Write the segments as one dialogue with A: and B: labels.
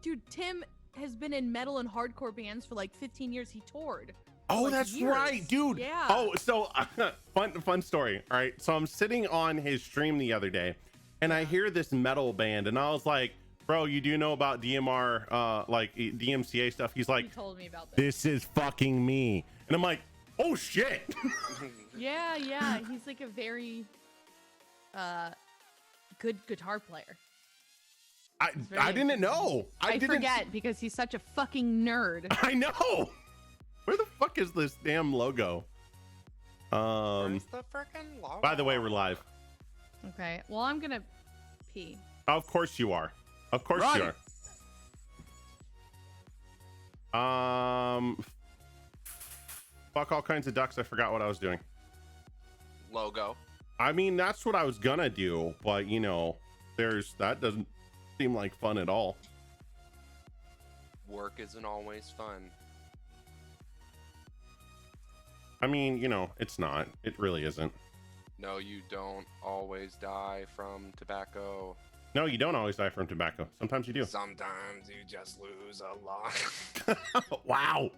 A: Dude, Tim has been in metal and hardcore bands for like 15 years. He toured.
B: Oh,
A: like,
B: that's
A: years.
B: right, dude.
A: Yeah.
B: Oh, so fun story. All right. So I'm sitting on his stream the other day and I hear this metal band and I was like, bro, you do know about DMR, like DMCA stuff? He's like,
A: he told me about
B: this is fucking me. And I'm like, oh shit.
A: Yeah. He's like a very good guitar player.
B: I didn't know.
A: I forget because he's such a fucking nerd.
B: I know. Where the fuck is this damn logo?
C: Where's the freaking logo?
B: By the way, we're live.
A: Okay. Well, I'm gonna pee.
B: Of course you are. Of course you are. Fuck all kinds of ducks. I forgot what I was doing.
C: Logo.
B: I mean, that's what I was gonna do, but you know, that doesn't seem like fun at all.
C: Work isn't always fun.
B: I mean, you know, it's not. It really isn't.
C: No, you don't always die from tobacco.
B: No, you don't always die from tobacco. Sometimes you do.
C: Sometimes you just lose a lot.
B: Wow.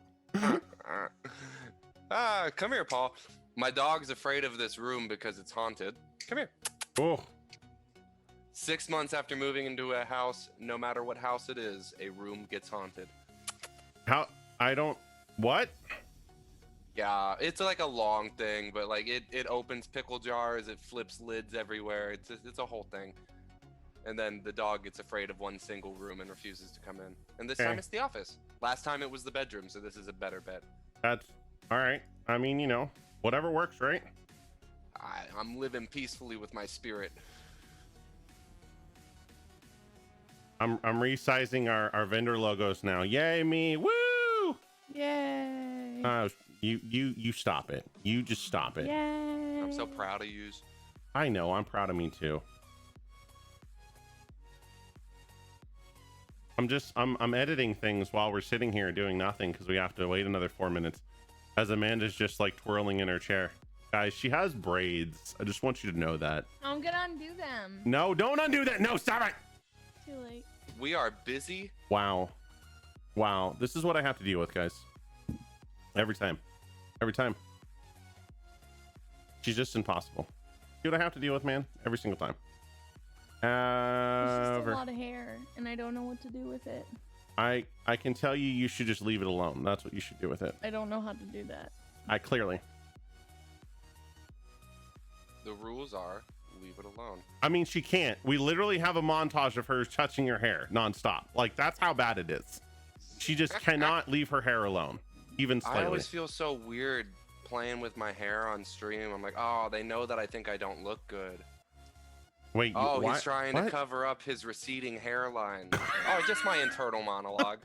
C: Come here, Paul. My dog's afraid of this room because it's haunted. Come here.
B: Oh.
C: 6 months after moving into a house, no matter what house it is, a room gets haunted.
B: What?
C: Yeah, it's like a long thing, but like it opens pickle jars, it flips lids everywhere. It's a whole thing. And then the dog gets afraid of one single room and refuses to come in. And this time it's the office. Last time it was the bedroom, so this is a better bet.
B: That's all right. I mean, you know, whatever works, right?
C: I'm living peacefully with my spirit.
B: I'm resizing our vendor logos now. Yay me! Woo!
A: Yay!
B: You stop it. You just stop it.
A: Yay!
C: I'm so proud of you.
B: I know. I'm proud of me too. I'm editing things while we're sitting here doing nothing because we have to wait another 4 minutes. As Amanda's just like twirling in her chair. Guys, she has braids. I just want you to know that.
A: I'm gonna undo them.
B: No, don't undo that. No, stop it.
A: Too late.
C: We are busy.
B: Wow. This is what I have to deal with, guys. Every time. She's just impossible. See what I have to deal with, man? Every single time.
A: It's just a lot of hair, and I don't know what to do with it.
B: I can tell you should just leave it alone. That's what you should do with it.
A: I don't know how to do that.
B: Clearly.
C: The rules are leave it alone.
B: I mean, she can't. We literally have a montage of her touching her hair nonstop. Like, that's how bad it is. She just cannot leave her hair alone, even slightly.
C: I always feel so weird playing with my hair on stream. I'm like, oh, they know that I think I don't look good.
B: Wait,
C: he's trying to cover up his receding hairline. Oh, just my internal monologue.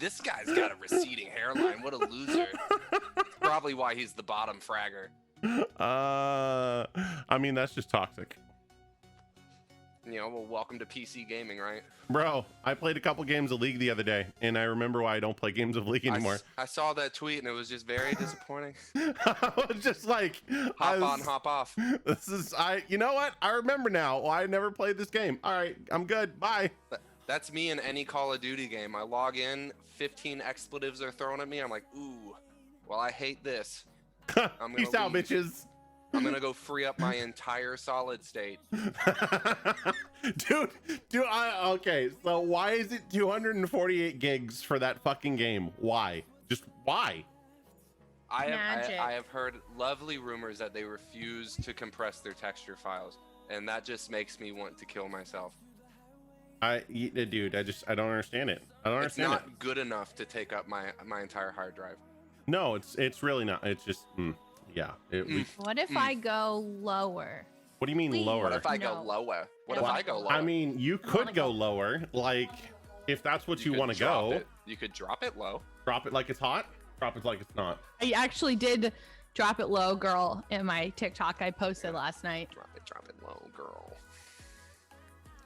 C: This guy's got a receding hairline. What a loser. It's probably why he's the bottom fragger.
B: I mean, that's just toxic.
C: You know, well, welcome to PC gaming, right?
B: Bro, I played a couple games of League the other day, and I remember why I don't play games of League anymore.
C: I saw that tweet, and it was just very disappointing.
B: I was just like,
C: hop on, hop off.
B: You know what? I remember now why I never played this game. All right, I'm good. Bye.
C: That's me in any Call of Duty game. I log in, 15 expletives are thrown at me. I'm like, ooh, well, I hate this.
B: Peace out, bitches.
C: I'm gonna go free up my entire solid state.
B: dude, okay, so why is it 248 gigs for that fucking game? Why? Just why?
C: I have heard lovely rumors that they refuse to compress their texture files, and that just makes me want to kill myself.
B: Dude, I don't understand it.
C: It's not good enough to take up my entire hard drive.
B: No, it's really not. It's just yeah.
A: What if I go lower?
B: What do you mean lower?
C: What if I go lower? What if I go lower?
B: I mean, you could go lower, like if that's what you want to go.
C: You could drop it low.
B: Drop it like it's hot. Drop it like it's not.
A: I actually did drop it low, girl, in my TikTok I posted last night.
C: Drop it low, girl.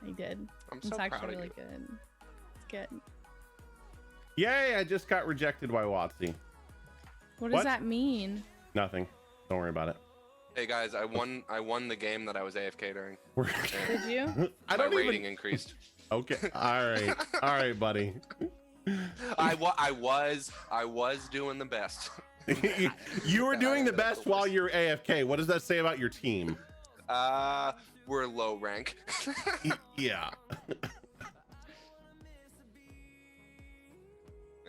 A: I did.
C: I'm so
A: it's actually
C: proud of
A: really
C: you.
A: good. It's good.
B: Yay! I just got rejected by Watsy.
A: What does that mean?
B: Nothing. Don't worry about it.
C: Hey guys, I won the game that I was AFK during.
A: Did you?
C: My rating increased.
B: Okay. All right, buddy.
C: I was doing the best.
B: You were doing the best while you're AFK. What does that say about your team?
C: We're low rank.
B: Yeah.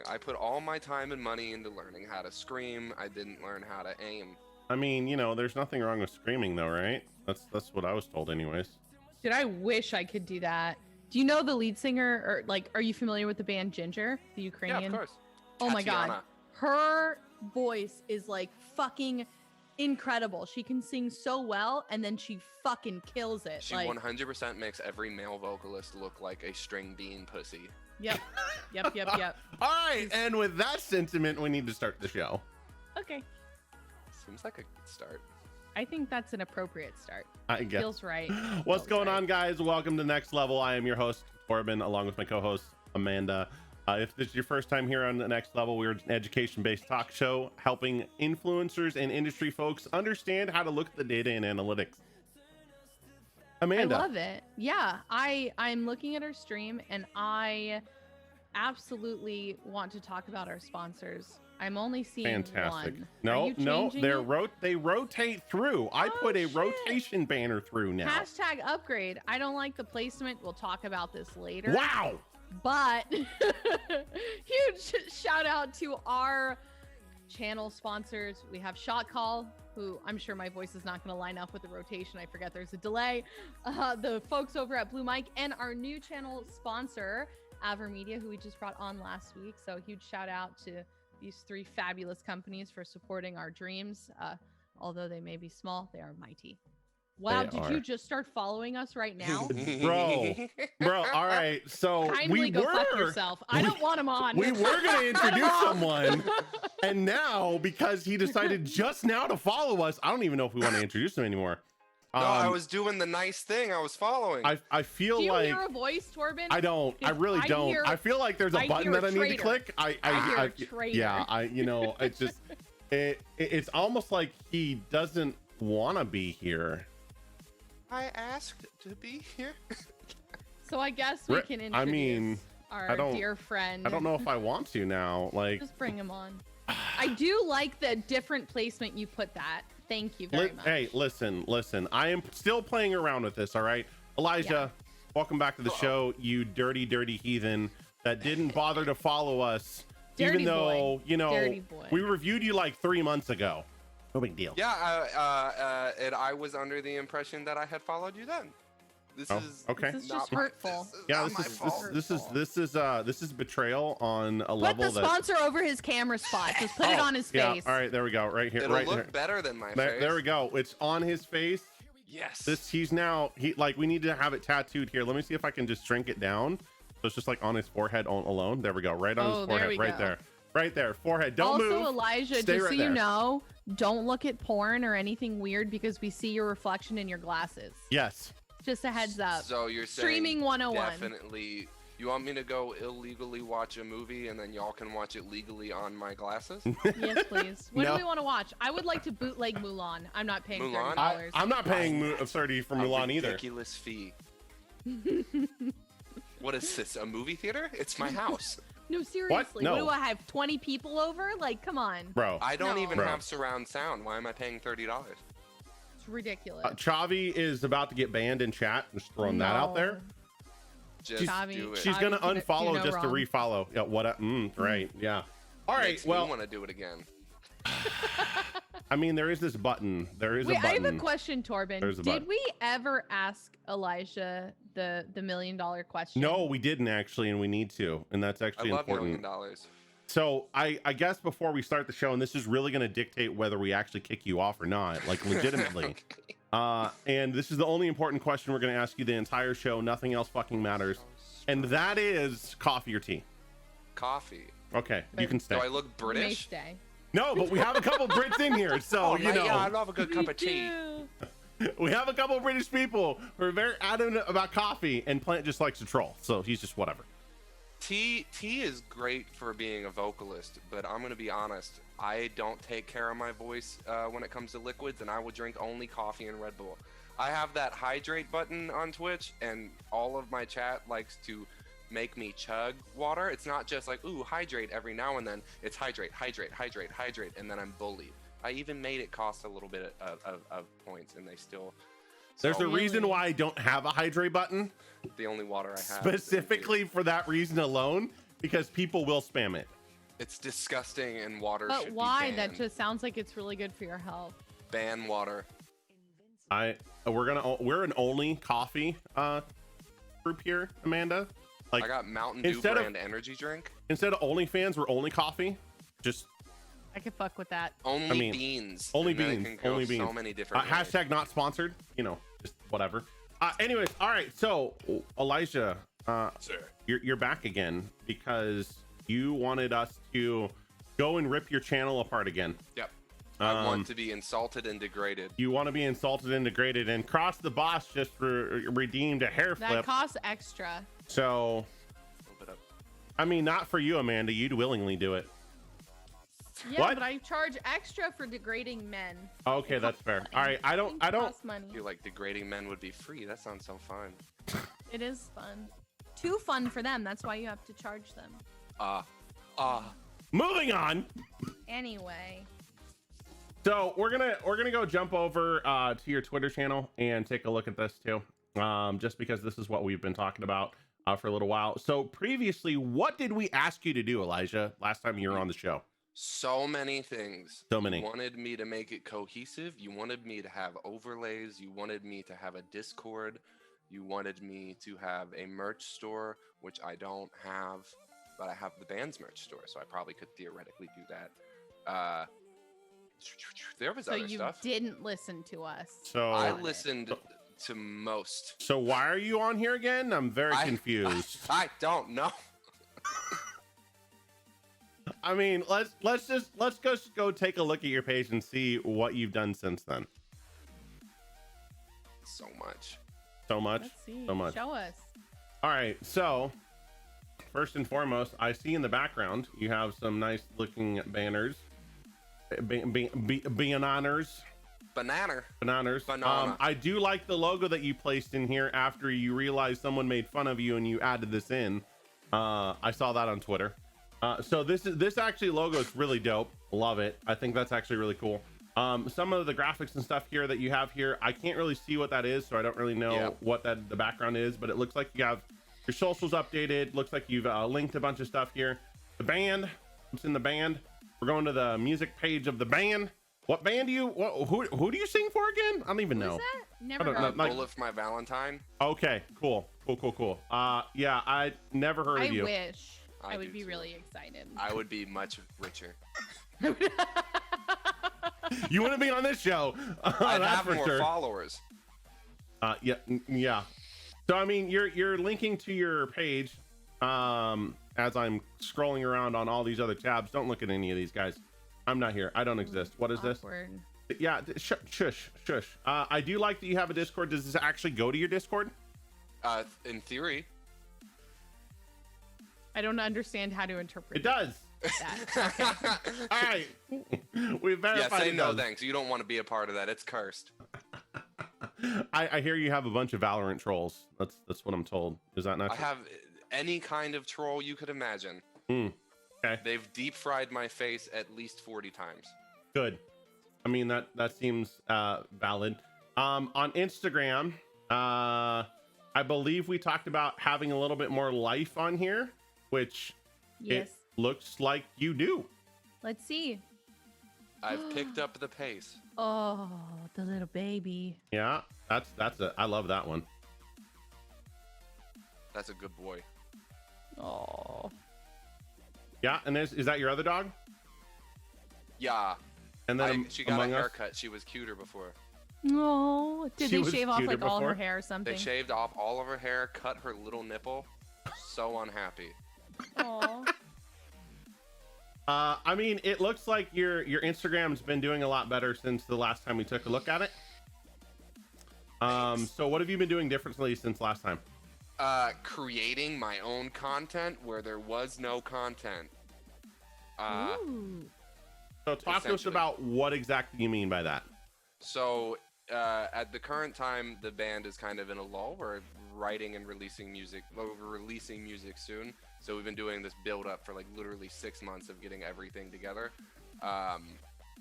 C: I put all my time and money into learning how to scream. I didn't learn how to aim.
B: I mean, you know, there's nothing wrong with screaming though, right? That's what I was told anyways.
A: Dude, I wish I could do that. Do you know the lead singer, or like, are you familiar with the band Ginger, the Ukrainian?
C: Yeah, of course.
A: Oh my God.
C: Tatiana.
A: Her voice is like fucking incredible. She can sing so well, and then she fucking kills it.
C: She
A: like,
C: 100% makes every male vocalist look like a string bean pussy.
A: Yep. Yep.
B: All right, and with that sentiment, we need to start the show.
A: Okay.
C: Seems like a good start.
A: I think that's an appropriate start.
B: I guess.
A: Feels right.
B: What's
A: Feels
B: going
A: right.
B: on, guys? Welcome to Next Level. I am your host, Corbin, along with my co-host, Amanda. If this is your first time here on the Next Level, we're an education-based talk show helping influencers and industry folks understand how to look at the data and analytics. Amanda.
A: I love it. Yeah, I'm looking at our stream, and I absolutely want to talk about our sponsors. I'm only seeing
B: Fantastic.
A: one.
B: No,
A: Are you
B: no,
A: changing
B: they rotate through. I
A: Oh,
B: put a
A: shit.
B: rotation banner through now.
A: Hashtag upgrade. I don't like the placement. We'll talk about this later.
B: Wow.
A: But huge shout out to our channel sponsors. We have Shot Call, who I'm sure my voice is not going to line up with the rotation. I forget there's a delay. The folks over at Blue Mike, and our new channel sponsor, Aver Media, who we just brought on last week. So huge shout out to these three fabulous companies for supporting our dreams. Although they may be small, they are mighty. Wow,
B: They
A: did
B: are.
A: you just start following us right now?
B: Bro, all right. So
A: Kindly
B: we
A: go fuck
B: were
A: yourself. I don't want him on.
B: we were going to introduce someone, and now because he decided just now to follow us, I don't even know if we want to introduce him anymore.
C: No, I was doing the nice thing. I was following.
B: I feel
A: Do you
B: like
A: hear a voice, Torben?
B: I don't. I really
A: I
B: don't.
A: hear-
B: I feel like there's a
A: I
B: button
A: hear a
B: that I need to
A: traitor.
B: click.
A: I hear a traitor.
B: Yeah. You know, it's just it's almost like he doesn't want to be here.
C: I asked to be here.
A: So I guess we can introduce
B: I mean,
A: our
B: I don't-
A: dear friend.
B: I don't know if I want to now. Like,
A: Just bring him on. I do like the different placement you put that. Thank you very much.
B: hey, listen. I am still playing around with this. All right, Elijah, welcome back to the show, you dirty heathen that didn't bother to follow us,
A: Dirty
B: even though
A: boy.
B: you know
A: Dirty boy.
B: we reviewed you like 3 months ago. No big deal.
C: Yeah, and I was under the impression that I had followed you then. This
B: Oh,
C: is
B: okay.
A: This is
C: not
A: just
C: my-
A: hurtful.
C: This is
B: Yeah,
C: not
B: this
C: my
B: is
C: fault.
B: this is betrayal on a
A: Put
B: level
A: the
B: that.
A: sponsor over his camera spot. Just put it
B: Oh,
A: on his
B: yeah,
A: face.
B: all right, there we go. Right here,
C: It'll
B: right
C: look
B: there.
C: better than my face.
B: There we go. It's on his face.
C: Yes.
B: He's like, we need to have it tattooed here. Let me see if I can just shrink it down. So it's just like on his forehead alone. There we go. Right on
A: Oh,
B: his
A: there
B: forehead.
A: we
B: Right
A: go.
B: there. Right there. Forehead. Don't
A: also,
B: move.
A: Elijah,
B: Stay
A: just
B: right
A: so
B: there.
A: you know, don't look at porn or anything weird because we see your reflection in your glasses.
B: Yes.
A: Just a heads up.
C: So you're saying
A: Streaming 101.
C: Definitely. You want me to go illegally watch a movie and then y'all can watch it legally on my glasses?
A: Yes, please. What
B: No.
A: do we want to watch? I would like to bootleg Mulan. I'm not paying
C: Mulan?
A: $30.
B: I'm not paying 30 for Mulan
C: a
B: either.
C: ridiculous fee. What is this? A movie theater? It's my house.
A: No, seriously.
B: No.
A: What do I have? 20 people over? Like, come on.
B: Bro.
C: I don't
A: No.
C: even
B: Bro.
C: have surround sound. Why am I paying $30?
A: It's ridiculous.
B: Chavi is about to get banned in chat. Just throwing that out there.
C: Just
A: Chavi-
C: do it.
B: She's
A: Chavi
B: gonna
A: can do
B: unfollow
A: no
B: just to
A: wrong.
B: refollow. Yeah, what? Right. Yeah. All right.
C: Makes
B: Well,
C: me want to do it again.
B: I mean, there is this button. There is
A: Wait,
B: a
A: I have
B: button.
A: a question, Torben.
B: There's a
A: Did
B: button.
A: we ever ask Elijah the $1 million question?
B: No, we didn't actually, and we need to, and that's
C: I
B: actually
C: love
B: important.
C: $1 million.
B: So I guess before we start the show, and this is really going to dictate whether we actually kick you off or not, like legitimately. And this is the only important question we're going to ask you the entire show. Nothing else fucking matters. And that is coffee or tea.
C: Coffee.
B: Okay, you can stay.
C: Do I look
A: You may
C: British?
A: stay.
B: No, but we have a couple Brits in here, so
C: Oh,
B: you
C: yeah,
B: know.
C: yeah, I love a good cup of
A: You
C: tea.
A: do.
B: We have a couple British people who are very adamant about coffee, and Plant just likes to troll, so he's just whatever.
C: Tea is great for being a vocalist, but I'm gonna be honest. I don't take care of my voice when it comes to liquids, and I will drink only coffee and Red Bull. I have that hydrate button on Twitch, and all of my chat likes to make me chug water. It's not just like, ooh, hydrate every now and then. It's hydrate, hydrate, hydrate, hydrate, and then I'm bullied. I even made it cost a little bit of points, and they still...
B: There's a reason why I don't have a hydrate button.
C: The only water I have.
B: Specifically for that reason alone, because people will spam it.
C: It's disgusting, and water
A: But
C: should
A: why?
C: be
A: That
C: banned.
A: just sounds like it's really good for your health.
C: Ban water.
B: We're an only coffee group here, Amanda. Like,
C: I got Mountain Dew brand energy drink.
B: Instead of OnlyFans, we're only coffee. Just
A: I could fuck with that.
C: Only beans.
B: Only
C: And then it
B: beans.
C: can go
B: Only beans.
C: So many different ways.
B: Hashtag not sponsored. You know, just whatever. Anyways, all right. So Elijah,
C: Sir.
B: you're back again because you wanted us to go and rip your channel apart again.
C: Yep. I want to be insulted and degraded.
B: You want to be insulted and degraded, and Cross the Boss just redeemed a hair
A: That
B: flip.
A: costs extra.
B: So,
C: Flip it up.
B: I mean, not for you, Amanda. You'd willingly do it.
A: Yeah,
B: What?
A: but I charge extra for degrading men.
B: Okay, that's fair. All right, I don't.
A: Things cost money.
C: I feel like degrading men would be free. That sounds so fun.
A: It is fun. Too fun for them. That's why you have to charge them.
B: Moving on.
A: Anyway.
B: So we're gonna go jump over to your Twitter channel and take a look at this too, just because this is what we've been talking about for a little while. So previously, what did we ask you to do, Elijah, last time you were on the show?
C: So many things.
B: So many.
C: You wanted me to make it cohesive. You wanted me to have overlays. You wanted me to have a Discord. You wanted me to have a merch store, which I don't have, but I have the band's merch store, so I probably could theoretically do that. There was
A: So
C: other
A: you
C: stuff.
A: didn't listen to us.
B: So
C: I listened to most.
B: So why are you on here again? I'm very confused.
C: I don't know.
B: I mean, let's just go take a look at your page and see what you've done since then.
C: So much.
B: So much.
A: Let's see.
B: So much.
A: Show us.
B: All right. So first and foremost, I see in the background you have some nice looking banners. Bananas.
C: Banana.
B: I do like the logo that you placed in here after you realized someone made fun of you and you added this in. I saw that on Twitter. So this actually logo is really dope. Love it. I think that's actually really cool. Some of the graphics and stuff here that you have here, I can't really see what that is, so I don't really know what the background is, but it looks like you have your socials updated. Looks like you've linked a bunch of stuff here. The band, what's in the band? We're going to the music page of the band. What band do you? Who do you sing for again? I don't even know.
A: Who's that? Never
B: I don't
A: heard.
B: know.
C: Bullet for My Valentine.
B: Okay, cool. Yeah, I never heard
A: I
B: of you.
A: wish. I would
C: do
A: be
C: too.
A: really excited.
C: I would be much richer.
B: You wouldn't be on this show.
C: I'd
B: That's
C: have
B: for
C: more
B: sure.
C: followers.
B: Yeah. So I mean, you're linking to your page. As I'm scrolling around on all these other tabs, don't look at any of these guys. I'm not here. I don't exist. What is
A: Awkward.
B: this? Yeah, shush. I do like that you have a Discord. Does this actually go to your Discord?
C: In theory.
A: I don't understand how to interpret
B: It does.
A: that. Okay.
B: All right. We
C: Yeah,
B: verified
C: say
B: it
C: no
B: does.
C: thanks. You don't want to be a part of that. It's cursed.
B: I hear you have a bunch of Valorant trolls. That's what I'm told. Is that not
C: I
B: true?
C: have any kind of troll you could imagine.
B: Okay.
C: They've deep fried my face at least 40 times.
B: Good. I mean, that seems valid. On Instagram, I believe we talked about having a little bit more life on here, which
A: Yes.
B: it looks like you do.
A: Let's see.
C: I've picked up the pace.
A: Oh, the little baby.
B: Yeah, I love that one.
C: That's a good boy.
A: Oh.
B: Yeah, and is that your other dog?
C: Yeah.
B: And then
C: She got a
B: Among Us?
C: haircut. She was cuter before.
A: No. Did
B: She
A: they
B: was
A: shave off
B: cuter
A: like all her
B: before?
A: hair or something?
C: They shaved off all of her hair, cut her little nipple. So unhappy.
A: Aw.
B: I mean, it looks like your Instagram's been doing a lot better since the last time we took a look at it. So what have you been doing differently since last time?
C: Creating my own content where there was no content.
A: Ooh.
B: So talk to us
C: essentially.
B: about what exactly you mean by that.
C: So at the current time, the band is kind of in a lull. We're writing and releasing music. Well, we're releasing music soon, so we've been doing this build up for like literally 6 months of getting everything together.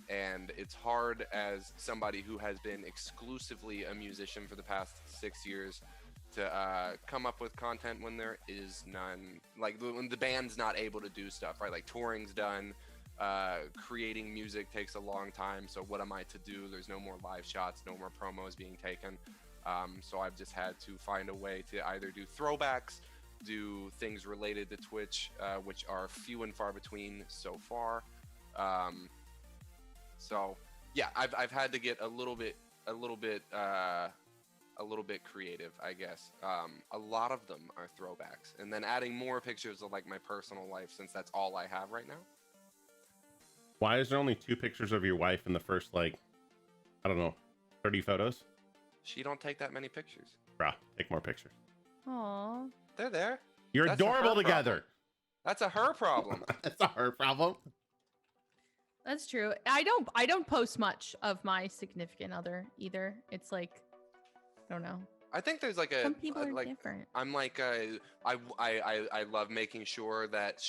C: And it's hard as somebody who has been exclusively a musician for the past 6 years to come up with content when there is none. Like when the band's not able to do stuff, right? Like touring's done. Creating music takes a long time, so what am I to do? There's no more live shots, no more promos being taken, so I've just had to find a way to either do throwbacks, do things related to Twitch, which are few and far between so far. So yeah, I've had to get a little bit creative, I guess. A lot of them are throwbacks, and then adding more pictures of like my personal life, since that's all I have right now.
B: Why is there only 2 pictures of your wife in the first, like, I don't know, 30 photos?
C: She don't take that many pictures.
B: Bruh, take more pictures.
A: Aw.
C: They're there.
B: You're
C: That's a her
B: adorable together.
C: That's a her problem.
B: That's not her problem.
A: That's true. I don't post much of my significant other either. It's like, I don't know.
C: I think there's like
A: Some people are
C: like
A: different.
C: I'm like I love making sure that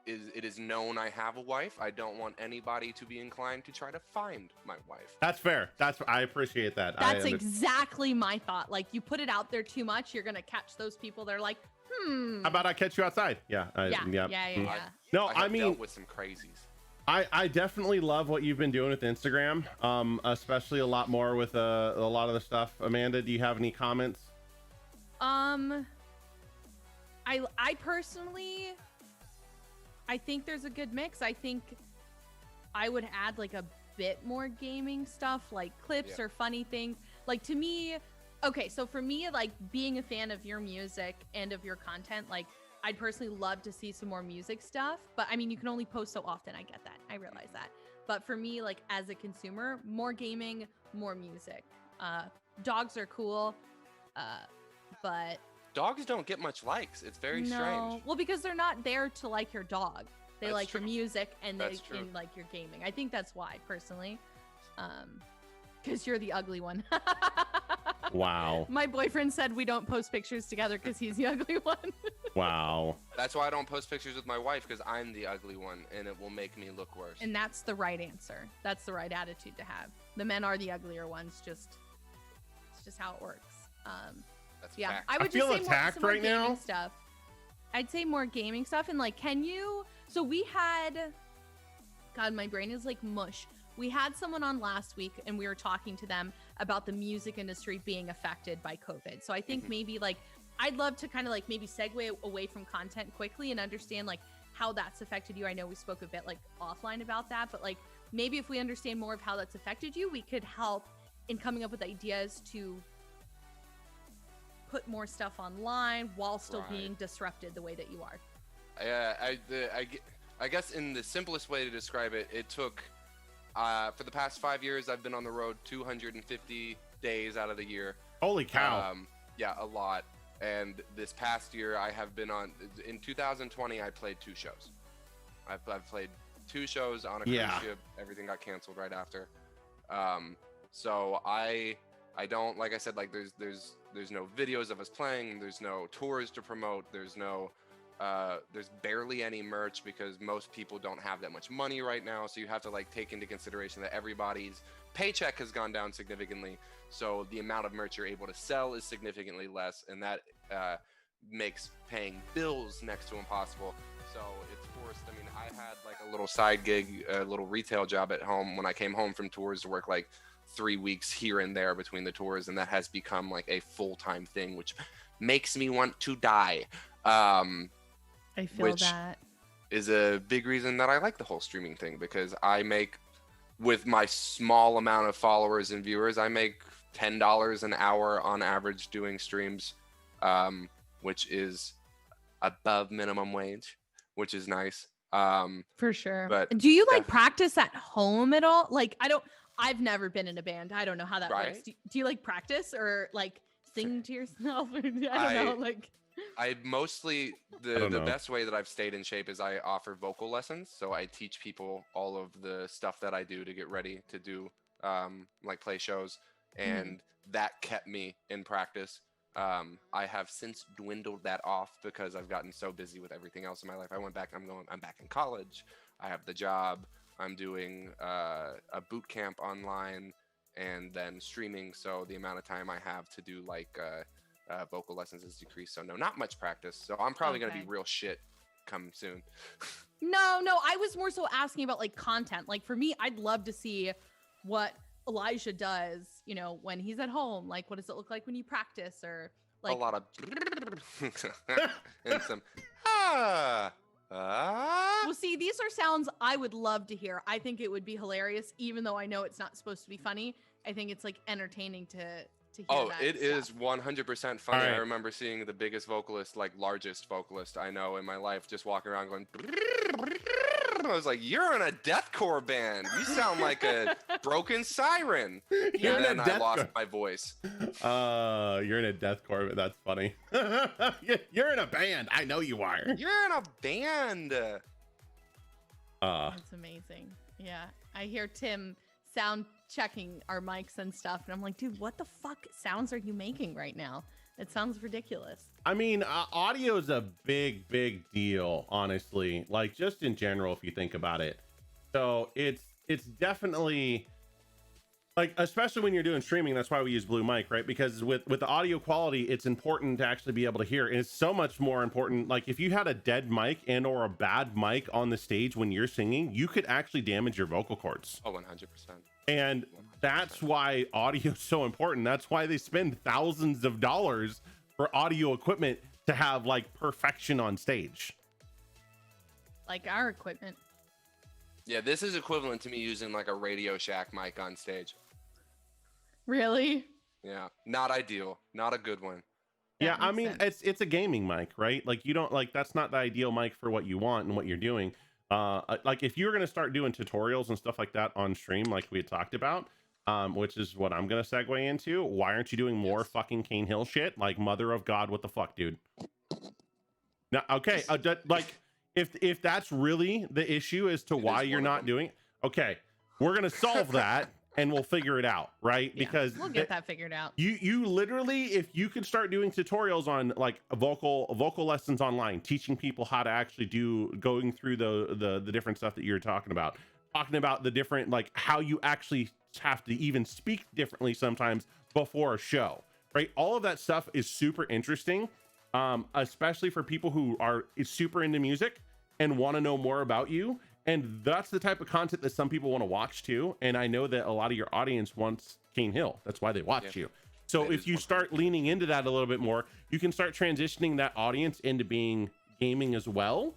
C: it is known I have a wife. I don't want anybody to be inclined to try to find my wife.
B: That's fair. I appreciate that.
A: That's exactly my thought. Like, you put it out there too much, you're gonna catch those people. They're like,
B: How about I catch you outside? Yeah.
A: Yeah.
B: No,
C: I
B: I mean,
C: dealt with some crazies.
B: I definitely love what you've been doing with Instagram. Especially a lot more with a lot of the stuff. Amanda, do you have any comments?
A: I personally, I think there's a good mix. I think I would add like a bit more gaming stuff, like clips or funny things. Like, to me, okay, so for me, like, being a fan of your music and of your content, like, I'd personally love to see some more music stuff. But I mean, you can only post so often. I get that. I realize that. But for me, like, as a consumer, more gaming, more music. Dogs are cool, but
C: Dogs don't get much likes. It's very strange.
A: Well, because they're not there to like your dog. They like your music and they like your gaming. I think that's why, personally. Because you're the ugly one.
B: Wow.
A: My boyfriend said we don't post pictures together because he's the ugly one.
B: Wow.
C: That's why I don't post pictures with my wife, because I'm the ugly one and it will make me look worse.
A: And that's the right answer. That's the right attitude to have. The men are the uglier ones. It's just how it works.
C: That's
A: yeah,
C: fact.
A: I would
B: feel
A: just say
B: attacked
A: more
B: right
A: gaming
B: now.
A: stuff. I'd say more gaming stuff. And like, so we had, God, my brain is like mush. We had someone on last week and we were talking to them about the music industry being affected by COVID. So I think maybe like, I'd love to kind of like maybe segue away from content quickly and understand like how that's affected you. I know we spoke a bit like offline about that, but like maybe if we understand more of how that's affected you, we could help in coming up with ideas to put more stuff online while still being disrupted the way that you are.
C: I guess in the simplest way to describe it, it took, for the past 5 years, I've been on the road 250 days out of the year.
B: Holy cow.
C: Yeah, a lot. And this past year, I have been on, in 2020, I played 2 shows. I've played 2 shows on a cruise ship. Everything got canceled right after. So I don't, like I said, like there's no videos of us playing. There's no tours to promote. There's barely any merch because most people don't have that much money right now. So you have to like take into consideration that everybody's paycheck has gone down significantly. So the amount of merch you're able to sell is significantly less, and that makes paying bills next to impossible. So it's forced. I mean, I had like a little side gig, a little retail job at home when I came home from tours to work like 3 weeks here and there between the tours, and that has become like a full-time thing, which makes me want to die.
A: I feel that
C: is a big reason that I like the whole streaming thing, because I make, with my small amount of followers and viewers, I make $10 an hour on average doing streams, which is above minimum wage, which is nice.
A: For sure.
C: But
A: do you like practice at home at all? Like, I've never been in a band. I don't know how that works. Do you like practice or like sing to yourself? I don't know. Like,
C: I mostly, the best way that I've stayed in shape is I offer vocal lessons. So I teach people all of the stuff that I do to get ready to do, like play shows. and that kept me in practice. I have since dwindled that off because I've gotten so busy with everything else in my life. I'm back in college. I have the job. I'm doing a boot camp online and then streaming. So the amount of time I have to do like vocal lessons is decreased. So no, not much practice. So I'm probably going to be real shit come soon.
A: No, I was more so asking about like content. Like for me, I'd love to see what Elijah does, you know, when he's at home. Like, what does it look like when you practice, or like
C: a lot of and some
A: Well, see, these are sounds I would love to hear. I think it would be hilarious, even though I know it's not supposed to be funny. I think it's like entertaining to hear.
C: Oh,
A: that
C: it is
A: stuff.
C: 100% funny.
B: Right.
C: I remember seeing the biggest vocalist, like largest vocalist I know in my life, just walking around going. I was like, "You're in a deathcore band. You sound like a broken siren."
B: You're
C: and
B: in
C: then
B: a
C: I lost my voice.
B: You're in a deathcore. That's funny. You're in a band. I know you are.
C: You're in a band.
A: That's amazing. Yeah, I hear Tim sound checking our mics and stuff, and I'm like, dude, what the fuck sounds are you making right now? It sounds ridiculous.
B: I mean, audio is a big deal, honestly. Like just in general, if you think about it. So it's definitely like, especially when you're doing streaming. That's why we use Blue Mic, right? Because with the audio quality, it's important to actually be able to hear. And it's so much more important. Like if you had a dead mic and or a bad mic on the stage when you're singing, you could actually damage your vocal cords.
C: Oh, 100%.
B: And that's why audio is so important. That's why they spend thousands of dollars for audio equipment to have like perfection on stage.
A: Like our equipment.
C: Yeah, this is equivalent to me using like a Radio Shack mic on stage.
A: Really?
C: Yeah, not ideal, not a good one.
B: Yeah, I mean, it's a gaming mic, right? Like you don't like, that's not the ideal mic for what you want and what you're doing. Like if you're gonna start doing tutorials and stuff like that on stream, like we had talked about, which is what I'm gonna segue into. Why aren't you doing more fucking Cane Hill shit? Like mother of God, what the fuck, dude? Now, okay, like if that's really the issue as to why you're not doing, okay, we're gonna solve that. And we'll figure it out, right?
A: Yeah,
B: because
A: we'll get that figured out.
B: You literally, if you could start doing tutorials on like vocal lessons online, teaching people how to actually going through the different stuff that you're talking about the different, like how you actually have to even speak differently sometimes before a show, right? All of that stuff is super interesting, especially for people who are super into music and want to know more about you. And that's the type of content that some people want to watch too. And I know that a lot of your audience wants Cane Hill. That's why they watch you. So if you start leaning into that a little bit more, you can start transitioning that audience into being gaming as well.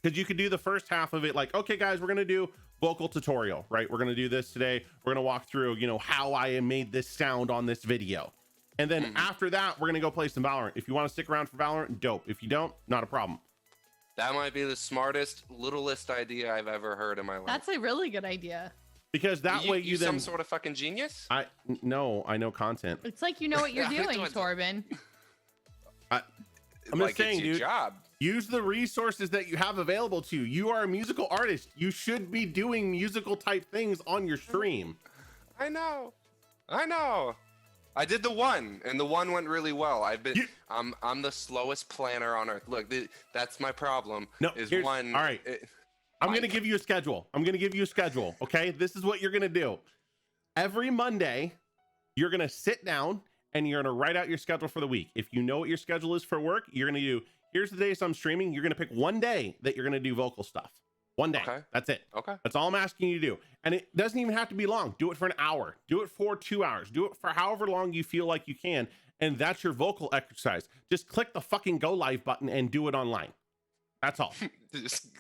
B: Because you could do the first half of it like, okay, guys, we're going to do vocal tutorial, right? We're going to do this today. We're going to walk through, you know, how I made this sound on this video. And then after that, we're going to go play some Valorant. If you want to stick around for Valorant, dope. If you don't, not a problem.
C: That might be the smartest, littlest idea I've ever heard in my life.
A: That's a really good idea.
B: Because that way you then
C: some sort of fucking genius.
B: I know content.
A: It's like you know what you're doing, Torben.
B: I'm
C: like
B: just saying,
C: it's your
B: dude.
C: job.
B: Use the resources that you have available to you. You are a musical artist. You should be doing musical type things on your stream.
C: I know. I did the one, and the one went really well. I'm the slowest planner on earth. Look, that's my problem.
B: No,
C: all right.
B: I'm gonna give you a schedule. Okay, this is what you're gonna do. Every Monday, you're gonna sit down and you're gonna write out your schedule for the week. If you know what your schedule is for work, you're gonna do. Here's the days I'm streaming. You're gonna pick one day that you're gonna do vocal stuff. One day.
C: Okay.
B: That's it.
C: Okay.
B: That's all I'm asking you to do. And it doesn't even have to be long. Do it for an hour. Do it for 2 hours. Do it for however long you feel like you can. And that's your vocal exercise. Just click the fucking go live button and do it online. That's all.
C: just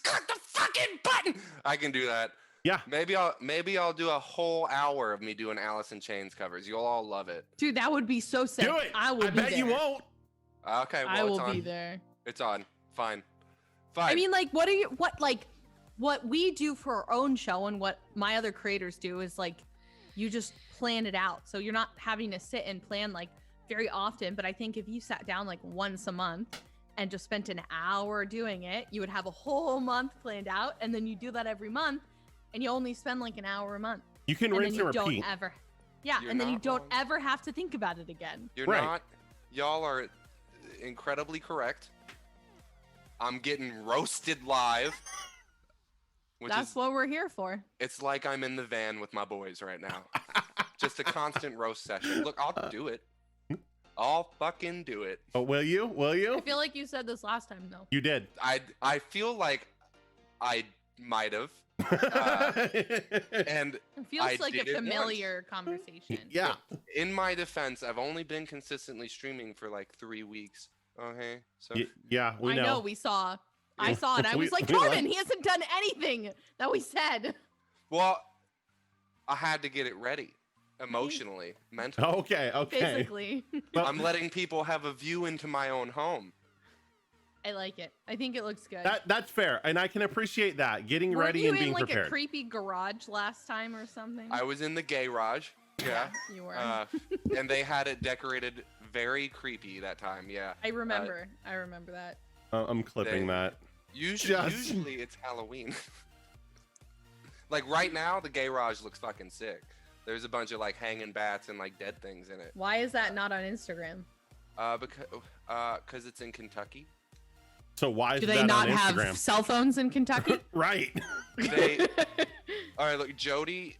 C: click the fucking button. I can do that.
B: Yeah.
C: Maybe I'll do a whole hour of me doing Alice in Chains covers. You'll all love it.
A: Dude, that would be so sick.
B: Do it.
A: I bet
B: you won't.
C: Okay, well,
A: I will
C: it's on.
A: be there.
C: It's on. Fine.
A: I mean, like, what we do for our own show and what my other creators do is like, you just plan it out. So you're not having to sit and plan like very often. But I think if you sat down like once a month and just spent an hour doing it, you would have a whole month planned out. And then you do that every month and you only spend like an hour a month.
B: You can rinse and repeat.
A: Don't ever. Yeah,
C: You're
A: and then you
C: not
A: don't
C: wrong.
A: ever have to think about it again.
C: You're
B: Right.
C: not. Y'all are incredibly correct. I'm getting roasted live. Which
A: That's
C: is,
A: what we're here for.
C: it's like I'm in the van with my boys right now. Just a constant roast session. Look, I'll do it. I'll fucking do it.
B: Oh, will you? Will
A: I
B: you?
A: feel like you said this last time, though.
B: You did.
C: I feel like I might have. And
A: It feels
C: I
A: like a
C: did it once.
A: familiar conversation.
B: Yeah.
C: in my defense, I've only been consistently streaming for like 3 weeks. Okay, so
B: Yeah, we
A: I
B: know.
A: know, we saw. I saw it. I was like,
B: we
A: Corbin,
B: like-
A: he hasn't done anything that we said.
C: well, I had to get it ready emotionally, mentally.
B: Okay.
A: Physically.
C: I'm letting people have a view into my own home.
A: I like it. I think it looks good.
B: That's fair, and I can appreciate that. Getting
A: Weren't
B: ready
A: you
B: and
A: in
B: being
A: like
B: prepared.
A: a creepy garage last time or something?
C: I was in the garage. Yeah.
A: You were.
C: And they had it decorated very creepy that time. Yeah.
A: I remember. I remember that.
B: I'm clipping
C: They-
B: that.
C: Usually,
B: Just-
C: usually it's Halloween. Like right now, the garage looks fucking sick. There's a bunch of like hanging bats and like dead things in it.
A: Why is that not on Instagram?
C: Because it's in Kentucky.
B: So why is
A: Do
B: that
A: they not
B: on
A: have
B: Instagram?
A: cell phones in Kentucky?
B: Right.
C: They, all right, look, Jody,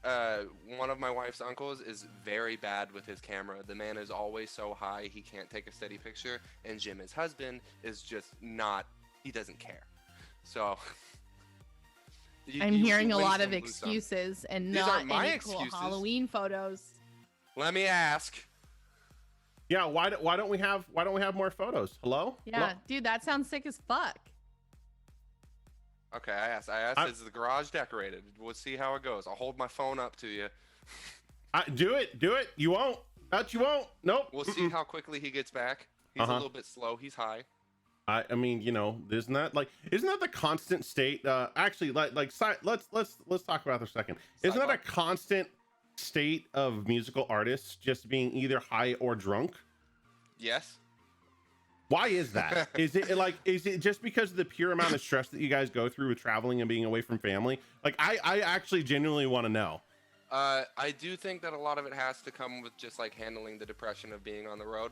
C: one of my wife's uncles, is very bad with his camera. The man is always so high he can't take a steady picture, and Jim, his husband, is just not. He doesn't care. So.
A: I'm hearing a
C: win
A: lot
C: some,
A: of
C: lose some.
A: excuses and
C: These
A: not
C: aren't my
A: any cool
C: excuses.
A: Halloween photos.
C: Let me ask.
B: Yeah. Why don't we have more photos? Hello?
A: Yeah, dude, that sounds sick as fuck.
C: Okay, I asked, is the garage decorated? We'll see how it goes. I'll hold my phone up to you.
B: Do it. You won't. That you won't. Nope.
C: We'll see how quickly he gets back. He's a little bit slow. He's high.
B: I mean, isn't that the constant state? Actually, let's talk about this for a second. Isn't that a constant state of musical artists just being either high or drunk?
C: Yes.
B: Why is that? Is it just because of the pure amount of stress that you guys go through with traveling and being away from family? Like, I actually genuinely want to know.
C: I do think that a lot of it has to come with just like handling the depression of being on the road.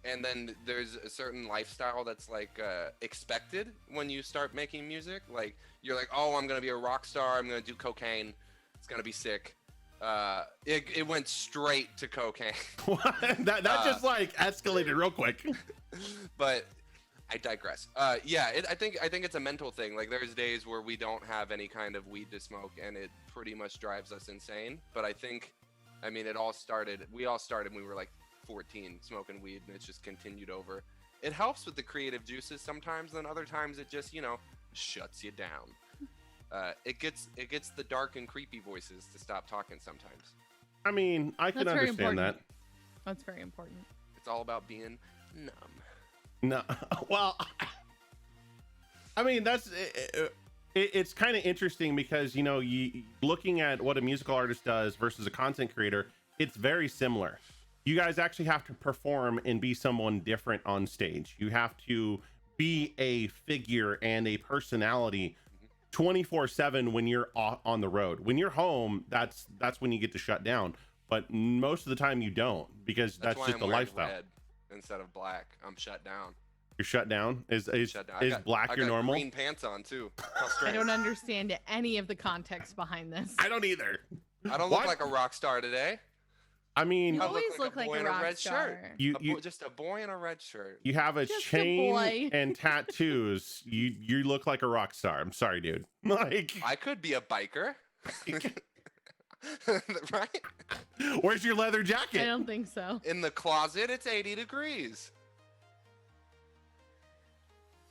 C: And then there's a certain lifestyle that's like expected when you start making music. Like you're like, oh, I'm gonna be a rock star. I'm gonna do cocaine. It's gonna be sick. It went straight to cocaine.
B: that just like escalated real quick.
C: But I digress. Yeah, I think it's a mental thing. Like there's days where we don't have any kind of weed to smoke, and it pretty much drives us insane. But I mean, we all started when we were like 14 smoking weed, and it's just continued over. It helps with the creative juices sometimes, then other times it just shuts you down. It gets the dark and creepy voices to stop talking sometimes.
B: I mean, I can
A: That's very
B: understand that.
A: important. That's very important.
C: It's all about being numb.
B: No, well, I mean, it's kind of interesting because you looking at what a musical artist does versus a content creator, it's very similar. You guys actually have to perform and be someone different on stage. You have to be a figure and a personality 24/7 when you're on the road. When you're home, that's when you get to shut down. But most of the time you don't, because that's
C: why
B: just
C: I'm
B: the
C: wearing
B: lifestyle.
C: red instead of black. I'm shut down.
B: You're shut down. Is
C: Shut down.
B: black
C: I
B: your
C: got
B: normal?
C: green pants on too. How
A: I
C: strange.
A: don't understand any of the context behind this.
B: I don't either.
C: I don't
B: What?
C: look like a rock star today.
B: I mean,
A: You
C: I
A: always
C: look
A: look
C: like
A: like
C: a
A: a
C: boy in a
A: rock
C: red shirt.
A: star.
C: Just a boy in a red shirt.
B: you have a
A: Just a
B: chain
A: boy.
B: and tattoos. You look like a rock star. I'm sorry, dude. Like,
C: I could be a biker. Right?
B: where's your leather
A: I
B: jacket?
A: don't think so.
C: In the closet, it's 80 degrees.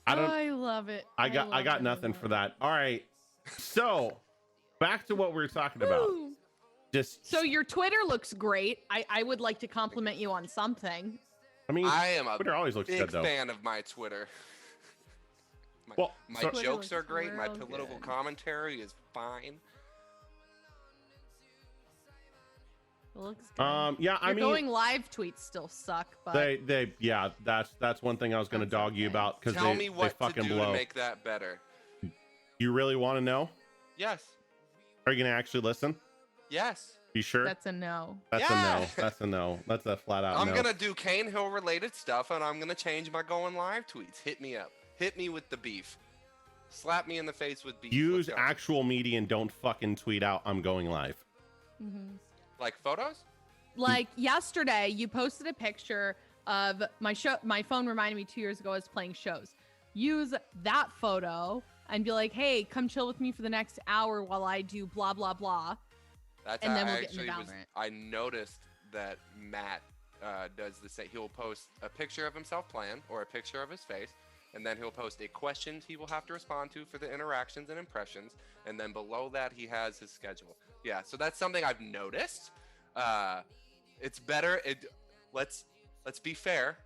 B: I don't.
A: I love it.
B: I got
A: love
B: nothing
A: it.
B: for that. All right. So, back to what we were talking about.
A: Woo.
B: Just
A: So your Twitter looks great. I would like to compliment you on something.
B: I mean,
C: I am a
B: Twitter always looks
C: big
B: good though.
C: fan of my Twitter.
B: Well,
C: My
B: so-
A: Twitter
C: jokes
A: looks
C: are great. My
A: real
C: political
A: good.
C: commentary is fine.
A: It looks good.
B: yeah, I
A: Your
B: mean,
A: going live tweets still suck, but
B: yeah, that's one thing I was gonna
A: That's
B: dog you
A: okay.
B: about because
C: Tell
B: they
C: me what to
B: fucking
C: do
B: blow.
C: to make that better.
B: You really want to know?
C: Yes.
B: Are you gonna actually listen?
C: Yes.
B: You sure?
A: That's a no.
B: That's a
C: Yeah.
B: no. That's a no. That's a flat out
C: I'm
B: no.
C: gonna do Cane Hill related stuff, and I'm gonna change my going live tweets. Hit me up. Hit me with the beef. Slap me in the face with beef.
B: Use
C: Let's go.
B: actual media and don't fucking tweet out I'm going live.
A: Mm-hmm.
C: Like photos?
A: Like yesterday, you posted a picture of my show. My phone reminded me 2 years ago I was playing shows. Use that photo and be like, "Hey, come chill with me for the next hour while I do blah blah blah."
C: That's
A: And
C: how
A: then
C: I
A: we'll get into
C: actually was.
A: Valorant.
C: I noticed that Matt does the same. He'll post a picture of himself playing or a picture of his face, and then he'll post a question he will have to respond to for the interactions and impressions, and then below that he has his schedule. Yeah, so that's something I've noticed. It's better. Let's be fair.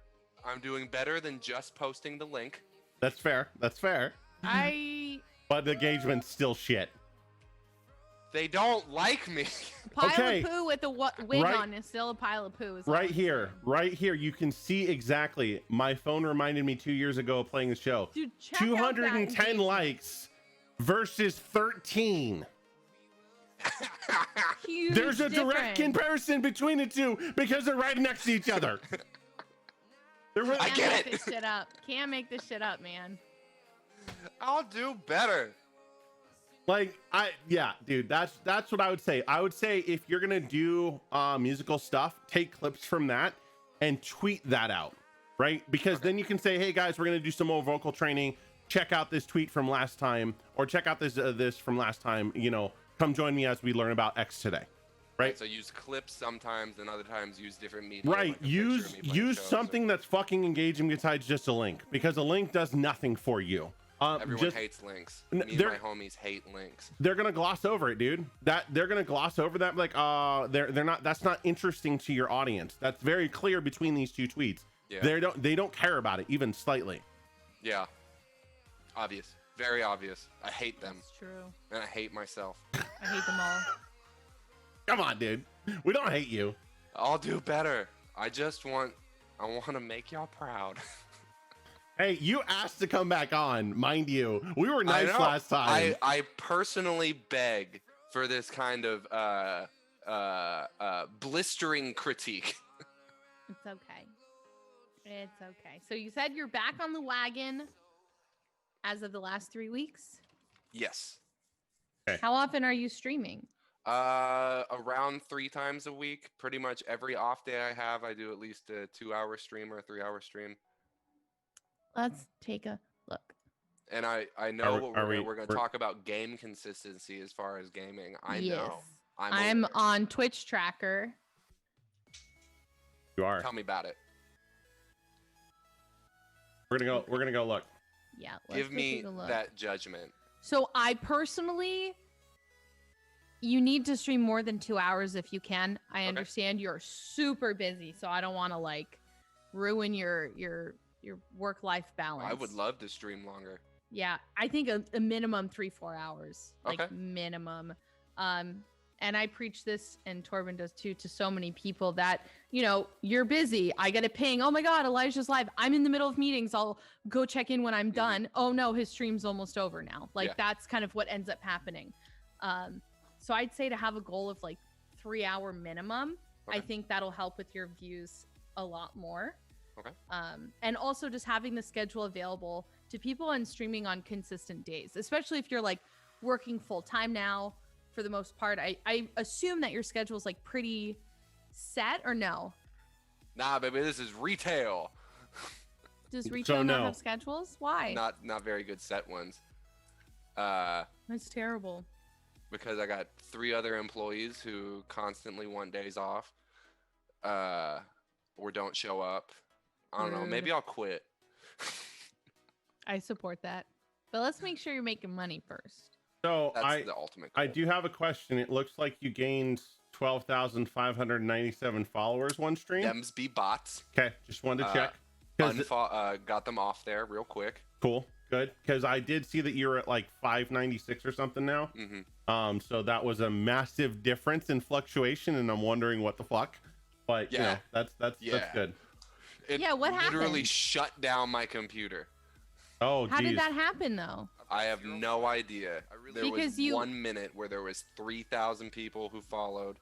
C: I'm doing better than just posting the link.
B: That's fair. That's fair. But the engagement's still shit.
C: They don't like me.
A: Pile
B: Okay.
A: of poo with a wig
B: Right.
A: on is still a pile of poo. Is all
B: Right
A: I'm
B: here.
A: saying.
B: Right here. You can see exactly. My phone reminded me 2 years ago of playing the show.
A: Dude, check out that
B: 210
A: engagement.
B: likes versus 13.
A: Huge
B: There's a direct
A: difference.
B: comparison between the two because they're right next to each other. They're really-
C: I
A: Can't
C: get
A: make
C: it.
A: this shit up. Can't make this shit up, man.
C: I'll do better.
B: Like yeah, dude, that's what I would say. I would say if you're gonna do musical stuff, take clips from that and tweet that out, right? Because then you can say, hey guys, we're gonna do some more vocal training. Check out this tweet from last time, or check out this from last time. You know, come join me as we learn about X today, right?
C: So use clips sometimes, and other times use different media.
B: Right.
C: like a picture of
B: Use
C: me playing shows
B: something that's fucking engaging besides just a link, because a link does nothing for you.
C: Everyone hates links. Me and
B: they're-
C: my homies hate links.
B: They're gonna gloss over it, dude. They're gonna gloss over that, like they're not. That's not interesting to your audience. That's very clear between these two tweets.
C: Yeah.
B: They don't care about it even slightly.
C: Yeah. Obvious. Very obvious. I hate them,
A: It's true.
C: and I hate myself.
A: I hate them all.
B: Come on, dude. We don't hate you.
C: I'll do better. I want to make y'all proud.
B: Hey, you asked to come back on, mind you. We were
C: I
B: nice
C: know.
B: last time.
C: I personally beg for this kind of blistering critique.
A: It's okay. It's okay. So you said you're back on the wagon as of the last 3 weeks.
C: Yes.
A: How often are you streaming?
C: Around 3 times a week. Pretty much every off day I have, I do at least a 2-hour stream or a 3-hour stream.
A: Let's take a look.
C: And I know
B: Are we-
C: we're going to talk about game consistency as far as gaming. I know.
A: I'm
C: aware.
A: on Twitch tracker.
B: You are.
C: Tell me about it.
B: We're gonna go look.
A: Yeah. Let's
C: Give
A: go
C: me
A: take a look.
C: that judgment.
A: So I personally, you need to stream more than 2 hours if you can. I
C: Okay.
A: understand you're super busy, so I don't want to like ruin your work-life balance.
C: I would love to stream longer.
A: Yeah, I think a minimum 3-4 hours, like
C: Okay.
A: minimum. And I preach this, and Torben does too, to so many people that, you know, you're busy. I get a ping. Oh my God, Elijah's live. I'm in the middle of meetings. I'll go check in when I'm done. Oh no, his stream's almost over now. Like
C: Yeah.
A: that's kind of what ends up happening. So I'd say to have a goal of like 3-hour minimum. I
C: Okay.
A: think that'll help with your views a lot more.
C: Okay.
A: And also just having the schedule available to people and streaming on consistent days, especially if you're like working full time now. For the most part, I assume that your schedule is like pretty set, or no?
C: Nah, baby, this is retail.
A: Does retail
B: no.
A: not have schedules? Why?
C: Not very good set ones.
A: That's terrible.
C: Because I got 3 other employees who constantly want days off, or don't show up. I don't know.
A: Rude.
C: Maybe I'll quit.
A: I support that, but let's make sure you're making money first.
B: So
C: That's the ultimate goal.
B: I do have a question. It looks like you gained 12,597 followers one stream.
C: Dems be bots.
B: Okay, just wanted to check. 'Cause
C: Got them off there real quick.
B: cool, good. Because I did see that you're at like 596 or something now.
C: Hmm.
B: So that was a massive difference in fluctuation, and I'm wondering what the fuck. But you
C: Yeah.
B: know, that's
C: Yeah.
B: good.
C: It
A: Yeah, what
C: literally
A: happened?
C: shut down my computer.
B: Oh,
A: How
B: geez.
A: did that happen though?
C: I have no idea. There
A: Because
C: was
A: you-
C: 1 minute where there was 3,000 people who followed,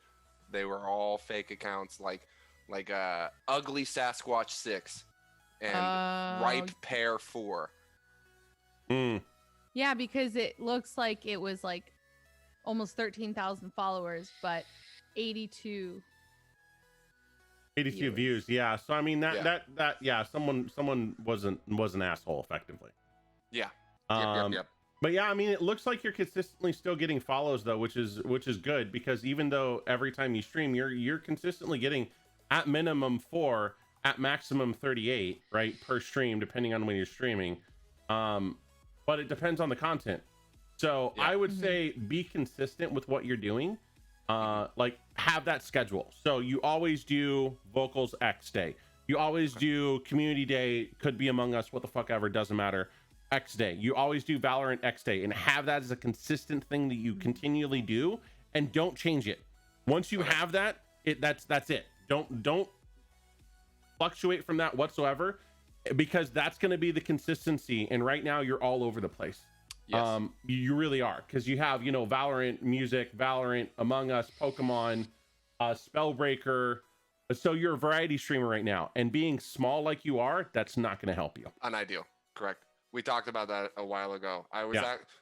C: They were all fake accounts, like Ugly Sasquatch 6 and Ripe Pear 4.
A: Yeah, because it looks like it was like almost 13,000 followers, but 82
B: views. Yeah. So I mean that someone was an asshole effectively.
C: Yeah. Yep.
B: But yeah, I mean, it looks like you're consistently still getting follows though, which is good, because even though every time you stream, you're consistently getting at minimum 4, at maximum 38, right, per stream, depending on when you're streaming. But it depends on the content. So I would say be consistent with what you're doing. Like have that schedule. So you always do vocals X day. You always do community day, could be Among Us, what the fuck ever, doesn't matter. X day. You always do Valorant X day, and have that as a consistent thing that you continually do, and don't change it. Once you have that, that's it. Don't fluctuate from that whatsoever, because that's going to be the consistency. And right now you're all over the place. Yes. You really are, because you have, Valorant music, Valorant, Among Us, Pokemon, Spellbreaker. So you're a variety streamer right now, and being small like you are, that's not going to help you.
C: Unideal. Correct. We talked about that a while ago.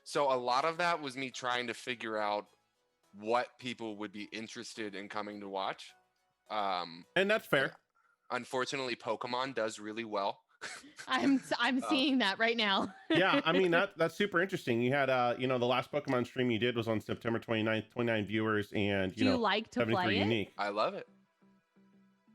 C: So a lot of that was me trying to figure out what people would be interested in coming to watch.
B: And that's fair.
C: Unfortunately, Pokemon does really well.
A: I'm seeing that right now.
B: Yeah, I mean that's super interesting. You had the last Pokemon stream you did was on September 29th, 29 viewers, and
A: Do you like to play it?
B: Unique.
C: I love it.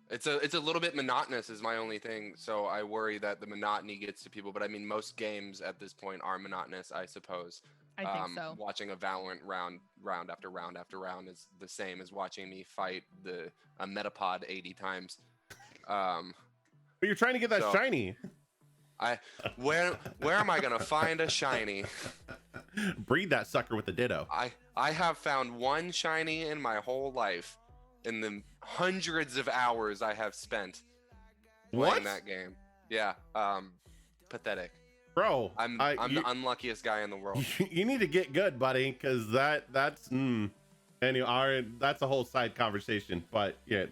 C: It's a little bit monotonous is my only thing, so I worry that the monotony gets to people. But I mean, most games at this point are monotonous, I suppose.
A: I think so.
C: Watching a Valorant round after round after round is the same as watching me fight a Metapod 80 times.
B: But you're trying to get that shiny.
C: Where am I gonna find a shiny?
B: Breed that sucker with the Ditto.
C: I have found one shiny in my whole life, in the hundreds of hours I have spent playing that game. Yeah, pathetic.
B: Bro,
C: I'm the unluckiest guy in the world.
B: You need to get good, buddy, because that's anyway, that's a whole side conversation. But yeah.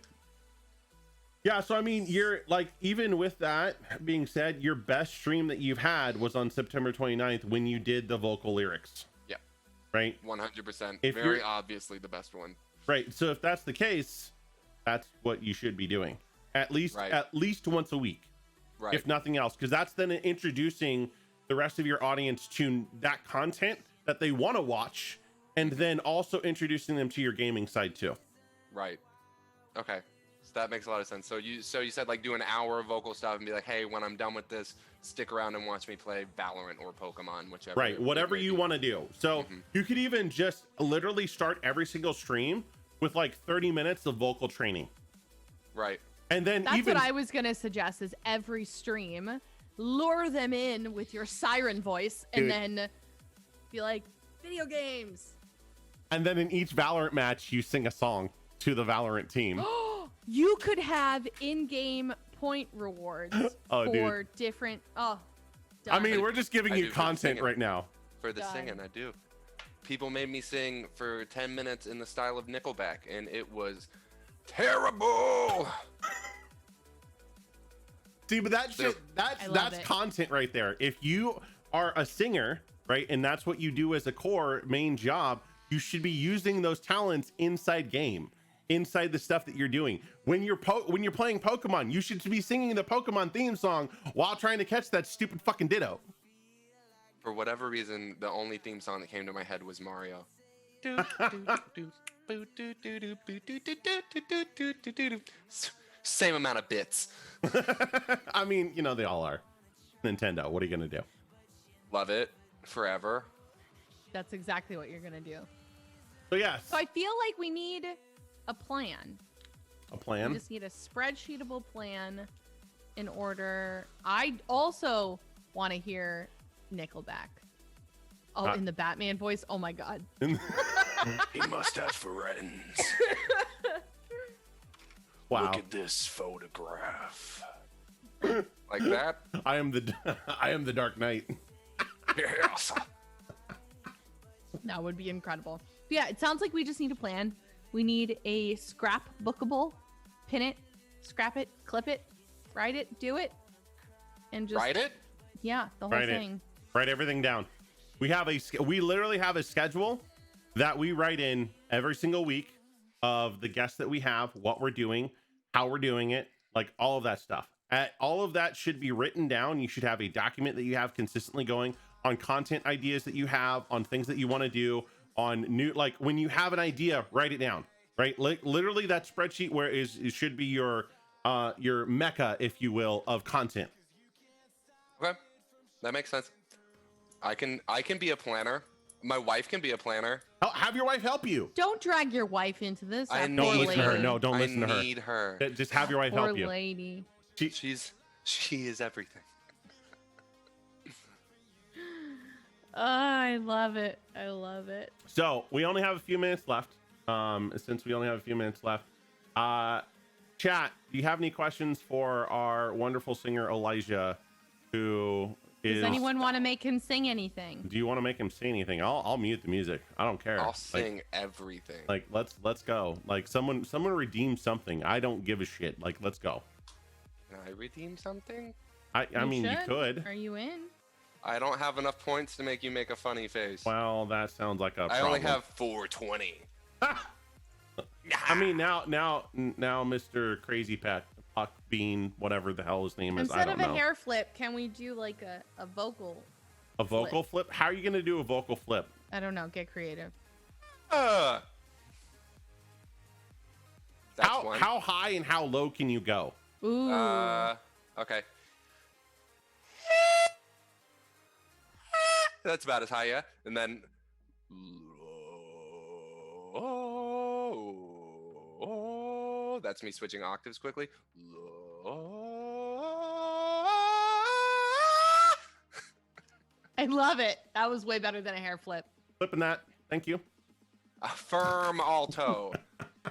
B: So I mean, you're like, even with that being said, your best stream that you've had was on September 29th when you did the vocal lyrics. Yeah. Right.
C: 100%. Very obviously the best one.
B: Right. So if that's the case, that's what you should be doing at least once a week, if nothing else, because that's then introducing the rest of your audience to that content that they want to watch, and then also introducing them to your gaming side too.
C: Right. Okay. So that makes a lot of sense. So you said like do an hour of vocal stuff and be like, hey, when I'm done with this, stick around and watch me play Valorant or Pokemon, whichever.
B: Right. Whatever you want to do. So you could even just literally start every single stream with like 30 minutes of vocal training.
C: Right.
B: And then
A: that's what I was going to suggest, is every stream, lure them in with your siren voice, and then be like, video games.
B: And then in each Valorant match, you sing a song to the Valorant team.
A: You could have in-game point rewards for different.
B: I mean, we're just giving you content right now.
C: For the singing, I do. People made me sing for 10 minutes in the style of Nickelback, and it was terrible.
B: See, but that's content right there. If you are a singer, right, and that's what you do as a core main job, you should be using those talents inside game, inside the stuff that you're doing. When you're playing Pokemon, you should be singing the Pokemon theme song while trying to catch that stupid fucking Ditto.
C: For whatever reason, the only theme song that came to my head was Mario. Same amount of bits.
B: I mean, they all are. Nintendo, what are you gonna do?
C: Love it forever.
A: That's exactly what you're gonna do.
B: So yes.
A: So I feel like we need a plan.
B: A plan?
A: We just need a spreadsheetable plan in order. I also want to hear Nickelback. Oh, in the Batman voice? Oh my god.
D: He must have friends.
B: Wow.
D: Look at this photograph.
C: Like that?
B: I am the Dark Knight.
D: Yes.
A: That would be incredible. But yeah, it sounds like we just need a plan. We need a scrapbookable. Pin it, scrap it, clip it, write it, do it, and just
C: Write it?
A: Yeah, the whole
B: Write it.
A: thing.
B: Write everything down. We literally have a schedule that we write in every single week of the guests that we have, what we're doing, how we're doing it, like all of that stuff. All of that should be written down. You should have a document that you have consistently going on content ideas that you have, on things that you want to do, on new, like when you have an idea, write it down, right? Like literally that spreadsheet where it should be your mecca, if you will, of content.
C: Okay, that makes sense. I can be a planner. My wife can be a planner.
B: Have your wife help you.
A: Don't drag your wife into this.
C: I
A: That
C: need
A: poor
B: Don't listen to her.
A: lady.
B: No, don't listen to her.
C: I need her.
B: Just have your wife
A: Poor
B: help you.
A: lady.
C: She is everything.
A: Oh, I love it. I love it.
B: So we only have a few minutes left. Since we only have a few minutes left, chat, do you have any questions for our wonderful singer Elijah, who is?
A: Does anyone want to make him sing anything?
B: Do you want to make him say anything? I'll mute the music. I don't care.
C: I'll sing everything.
B: Like let's go. Like someone redeem something. I don't give a shit. Like let's go.
C: Can I redeem something?
B: I mean you could.
A: Are you in?
C: I don't have enough points to make you make a funny face.
B: Well, that sounds like a
C: I
B: problem.
C: only have 420.
B: I mean now Mr. Crazy Puck Bean, whatever the hell his name is. I
A: Instead
B: don't
A: of a
B: know.
A: hair flip, can we do like a vocal?
B: A vocal flip? How are you gonna do a vocal flip?
A: I don't know. Get creative.
C: That's one.
B: How high and how low can you go?
A: Ooh.
C: Okay. That's about as high, yeah. And then. Oh, that's me switching octaves quickly.
A: I love it. That was way better than a hair flip.
B: Flipping that. Thank you.
C: A firm alto.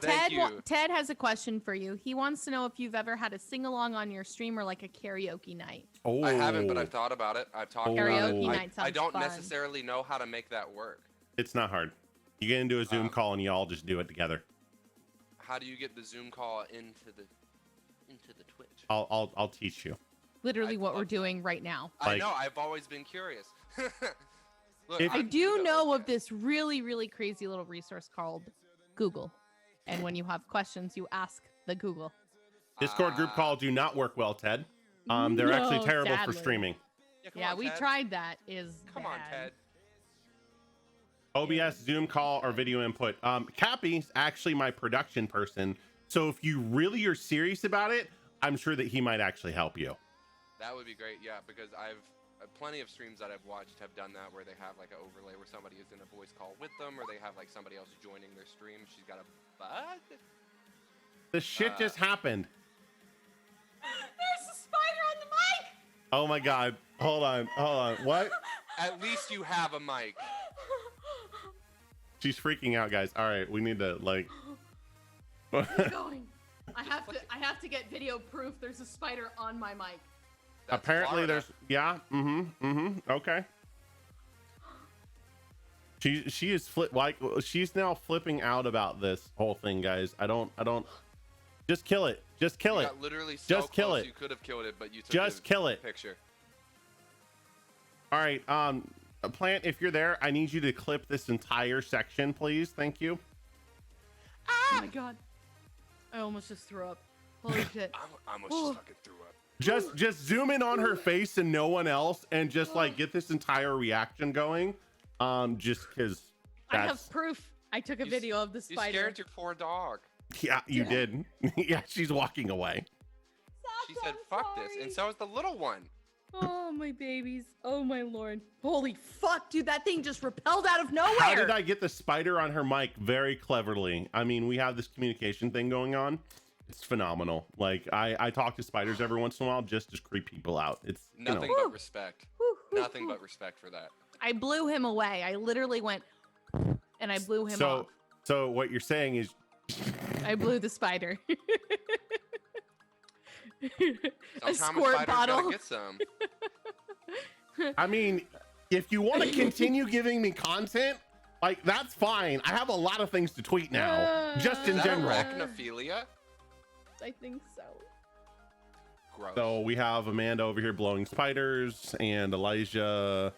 C: Thank you.
A: Ted has a question for you. He wants to know if you've ever had a sing along on your stream or like a karaoke night.
B: Oh,
C: I haven't, but I've thought about it. I've talked about
A: Karaoke
C: it.
A: night sounds
C: I don't
A: fun.
C: necessarily know how to make that work.
B: It's not hard. You get into a Zoom call and you all just do it together.
C: How do you get the Zoom call into the Twitch?
B: I'll teach you.
A: Literally what we're doing right now.
C: I know. I've always been curious. Look,
B: If-
A: I
C: I'm
A: do
C: good
A: know
C: like
A: of this really, really crazy little resource called Google. And when you have questions, you ask the Google.
B: Discord group call do not work well, Ted. They're actually
A: No,
B: terrible
A: sadly.
B: for streaming.
C: come
A: Yeah,
C: on,
A: we
C: Ted.
A: tried that.
C: Come on,
A: bad.
C: Ted.
B: OBS, Zoom call, or video input. Cappy's actually my production person. So if you really are serious about it, I'm sure that he might actually help you.
C: That would be great, yeah, because I've plenty of streams that I've watched have done that, where they have like an overlay where somebody is in a voice call with them, or they have like somebody else joining their stream. She's got a bug.
B: The shit just happened.
A: There's a spider on the mic!
B: Oh my God. Hold on. What?
C: At least you have a mic.
B: She's freaking out, guys. All right, we need to like.
A: Keep going. I have to get video proof there's a spider on my mic.
C: That's
B: Apparently,
C: Florida.
B: there's Okay. She is she's now flipping out about this whole thing, guys. I don't. Just kill it. Just kill
C: You
B: it.
C: got literally so
B: Just kill
C: close
B: it.
C: You could have killed it, but you took
B: Just
C: a
B: kill it.
C: picture.
B: All right. Plant, if you're there, I need you to clip this entire section, please. Thank you.
A: Oh my god. I almost just threw up. Holy shit.
C: I almost just fucking threw up.
B: Just zoom in on her face and no one else, and just like get this entire reaction going. Just because.
A: I have proof. I took a video of the
C: You
A: spider.
C: scared your poor dog.
B: Yeah, you did. Yeah, she's walking away.
C: She said, "Fuck this," and so is the little one.
A: Oh my babies. Oh my lord. Holy fuck, dude, that thing just repelled out of nowhere.
B: How did I get the spider on her mic? Very cleverly. I mean, we have this communication thing going on. It's phenomenal. Like I talk to spiders every once in a while just to creep people out. It's
C: Nothing
B: you know.
C: but respect.
A: Whew, whew,
C: Nothing
A: whew.
C: but respect for that.
A: I blew him away. I literally went and I blew him off.
B: So what you're saying is
A: I blew the spider. A
C: Sometimes
A: squirt
C: spiders
A: bottle.
C: gotta get some.
B: I mean, if you want to continue giving me content, Like, that's fine. I have a lot of things to tweet now, just
C: Is
B: in
C: that
B: general.
C: arachnophilia?
A: I think so.
C: Gross.
B: So we have Amanda over here blowing spiders, and Elijah,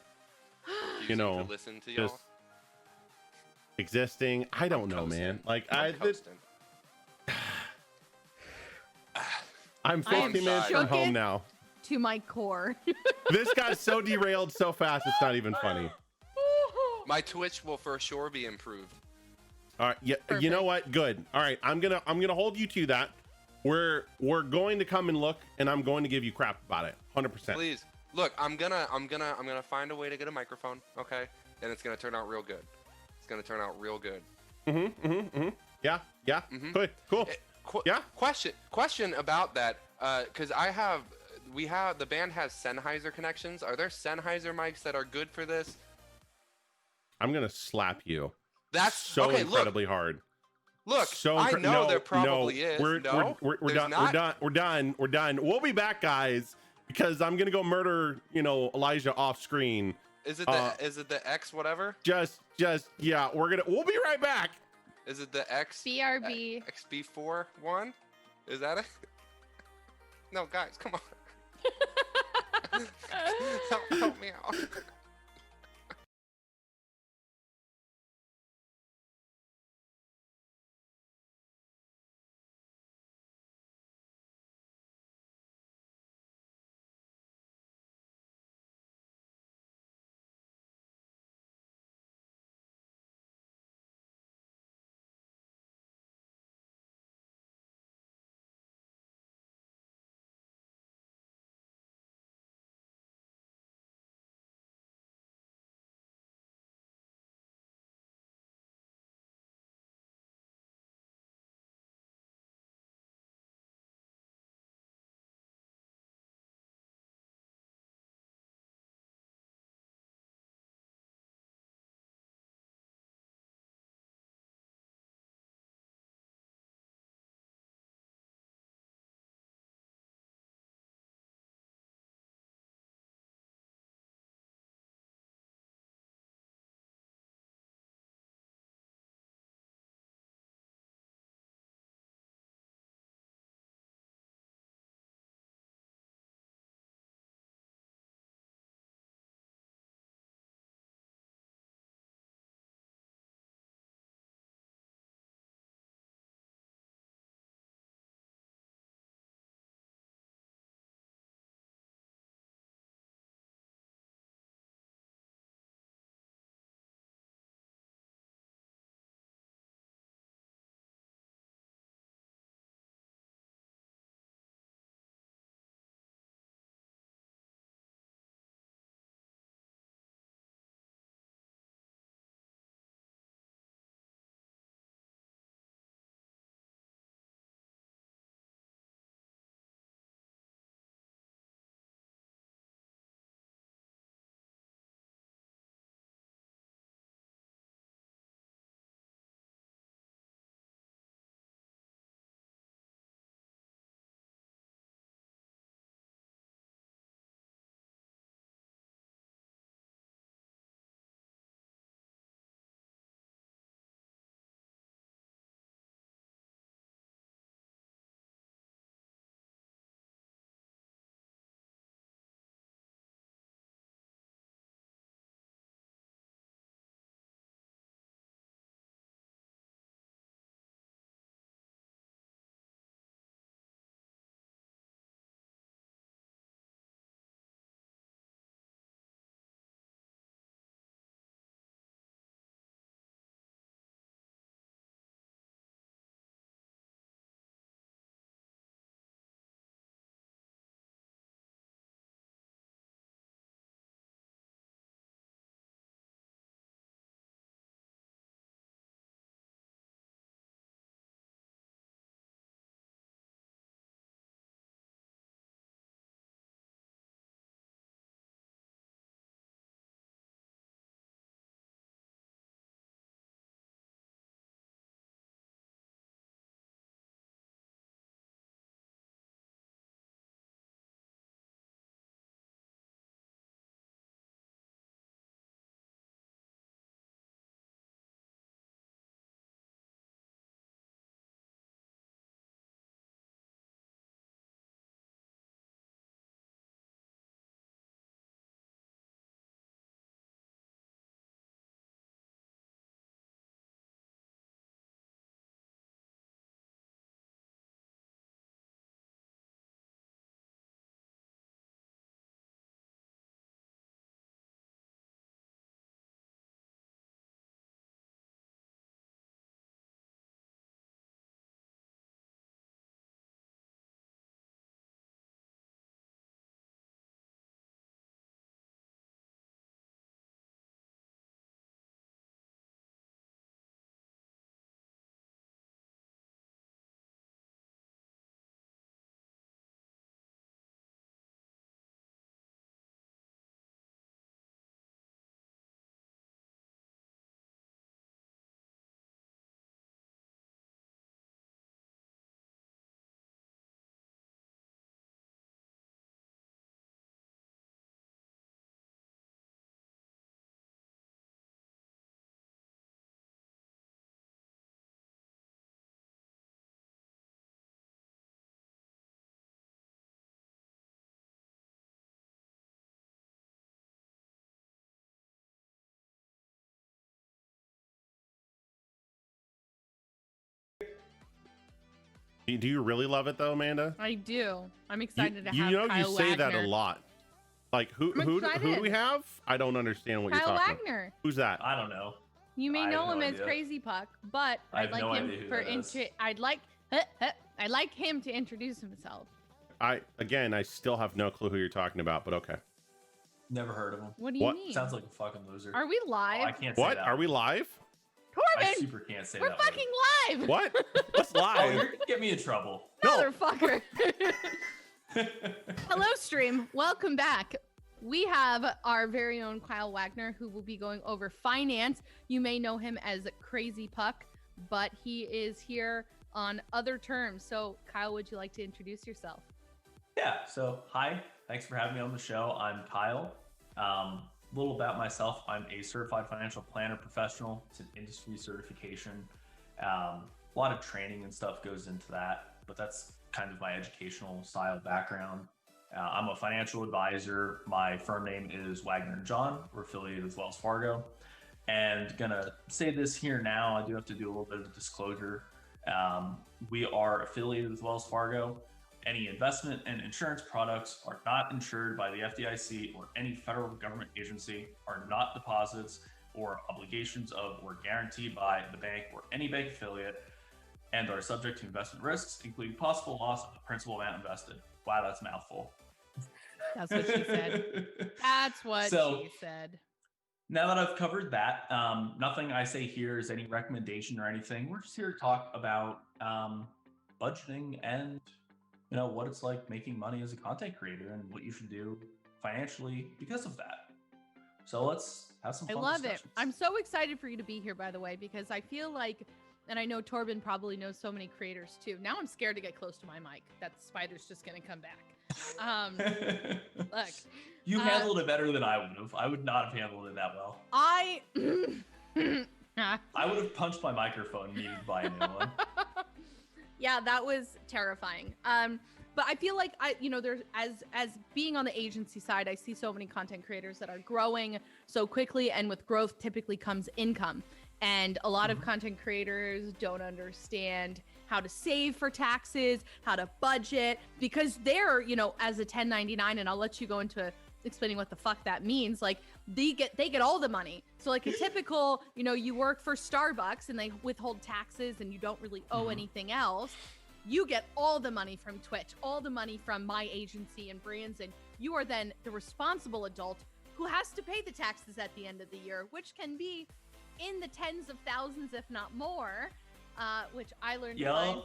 C: Refusing
B: know,
C: to listen to y'all.
B: just existing. I don't
C: I'm
B: know, man.
C: coasting.
B: Like,
C: I'm coasting.
B: I'm
A: I am
B: 50 minutes from home
A: shooketh.
B: now.
A: To my core.
B: This got so derailed so fast, it's not even funny.
C: My Twitch will for sure be improved.
B: All right, yeah, you know what? Good. All right, I'm gonna hold you to that. We're going to come and look, and I'm going to give you crap about it, 100%.
C: Please. Look, I'm gonna find a way to get a microphone, okay? And it's gonna turn out real good. It's gonna turn out real good.
B: Yeah.
C: Mhm.
B: Good. Cool. Yeah.
C: Question about that, because the band has Sennheiser connections. Are there Sennheiser mics that are good for this?
B: I'm gonna slap you.
C: That's
B: so
C: okay,
B: incredibly hard.
C: Look,
B: So
C: I know
B: no,
C: there probably
B: no,
C: is.
B: We're
C: No, there's
B: done.
C: not?
B: We're done. We'll be back, guys, because I'm gonna go murder, Elijah off screen.
C: Is it the X whatever?
B: Just yeah. We'll be right back.
C: Is it the X
A: BRB.
C: XB4 one? Is that it? No, guys, come on. Help me out.
B: Do you really love it though, Amanda?
A: I do. I'm excited to
B: You
A: have
B: know,
A: Kyle
B: you say that a
A: Wagner.
B: lot. Like who do
A: excited.
B: we have? I don't understand what
A: Kyle
B: you're talking
A: Wagner.
B: about. Who's that?
E: I don't know.
A: You may
E: I
A: know
E: have
A: him
E: no
A: as
E: idea.
A: Crazy Puck, but
E: I
A: I'd
E: have no
A: like him
E: idea who
A: for
E: that is.
A: I'd like him to introduce himself.
B: I still have no clue who you're talking about, but okay.
E: Never heard of him.
A: What do you
B: What?
A: mean?
E: Sounds like a fucking loser.
A: Are we
E: Oh,
A: live?
E: I can't say
B: What?
E: that.
B: Are we live?
E: I
A: Corbin,
E: super can't say
A: we're
E: that.
A: fucking live.
B: What? What's
E: Oh,
B: live?
E: you're gonna get me in trouble.
A: Motherfucker. Hello, stream. Welcome back. We have our very own Kyle Wagner, who will be going over finance. You may know him as Crazy Puck, but he is here on other terms. So, Kyle, would you like to introduce yourself?
E: Yeah, so hi. Thanks for having me on the show. I'm Kyle. A little about myself. I'm a certified financial planner professional. It's an industry certification. A lot of training and stuff goes into that, but that's kind of my educational style background. I'm a financial advisor. My firm name is Wagner & John. We're affiliated with Wells Fargo. And gonna say this here now, I do have to do a little bit of a disclosure. We are affiliated with Wells Fargo. Any investment and insurance products are not insured by the FDIC or any federal government agency, are not deposits or obligations of or guaranteed by the bank or any bank affiliate, and are subject to investment risks, including possible loss of the principal amount invested. Wow, that's a mouthful.
A: That's what she said. That's what she said.
E: Now that I've covered that, nothing I say here is any recommendation or anything. We're just here to talk about budgeting and what it's like making money as a content creator and what you should do financially because of that. So let's have some fun
A: love
E: discussions.
A: it. I'm so excited for you to be here, by the way, because I feel like, and I know Torben probably knows so many creators too. Now I'm scared to get close to my mic. That spider's just going to come back. Look.
E: You handled it better than I would have. I would not have handled it that well.
A: I
E: would have punched my microphone and needed to buy a new one.
A: Yeah, that was terrifying. But I feel like there's as being on the agency side, I see so many content creators that are growing so quickly, and with growth typically comes income. And a lot of content creators don't understand how to save for taxes, how to budget, because they're, as a 1099, and I'll let you go into explaining what the fuck that means. Like they get all the money. So like a typical, you work for Starbucks and they withhold taxes and you don't really owe anything else. You get all the money from Twitch, all the money from my agency and brands, and you are then the responsible adult who has to pay the taxes at the end of the year, which can be in the tens of thousands, if not more, which I learned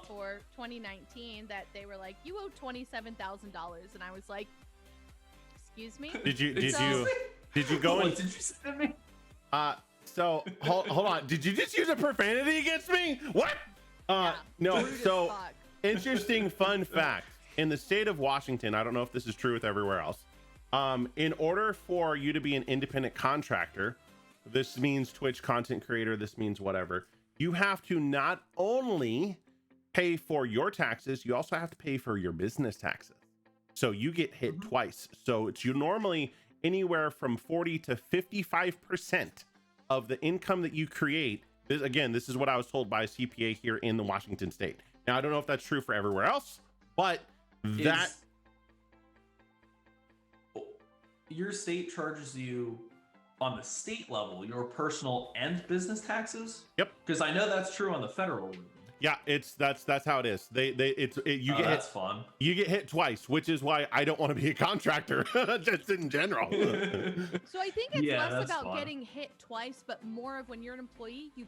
A: for 2019 that they were like, you owe $27,000. And I was like, excuse me?
B: Did you go
E: What
B: and
E: did you say to me?
B: so hold on. Did you just use a profanity against me? What? No.
A: Rude as
B: So
A: fuck.
B: interesting fun fact. In the state of Washington, I don't know if this is true with everywhere else. In order for you to be an independent contractor, this means Twitch content creator, this means whatever, you have to not only pay for your taxes, you also have to pay for your business taxes. So you get hit twice. So it's normally anywhere from 40 to 55% of the income that you create. This is what I was told by a CPA here in the Washington state. Now, I don't know if that's true for everywhere else, but
E: Your state charges you on the state level, your personal and business taxes?
B: Yep.
E: Because I know that's true on the federal level.
B: Yeah, that's how it is. You get
E: that's
B: hit,
E: fun.
B: you get hit twice, which is why I don't want to be a contractor, just in general.
A: So I think it's less
E: that's
A: about
E: fun.
A: getting hit twice, but more of when you're an employee, you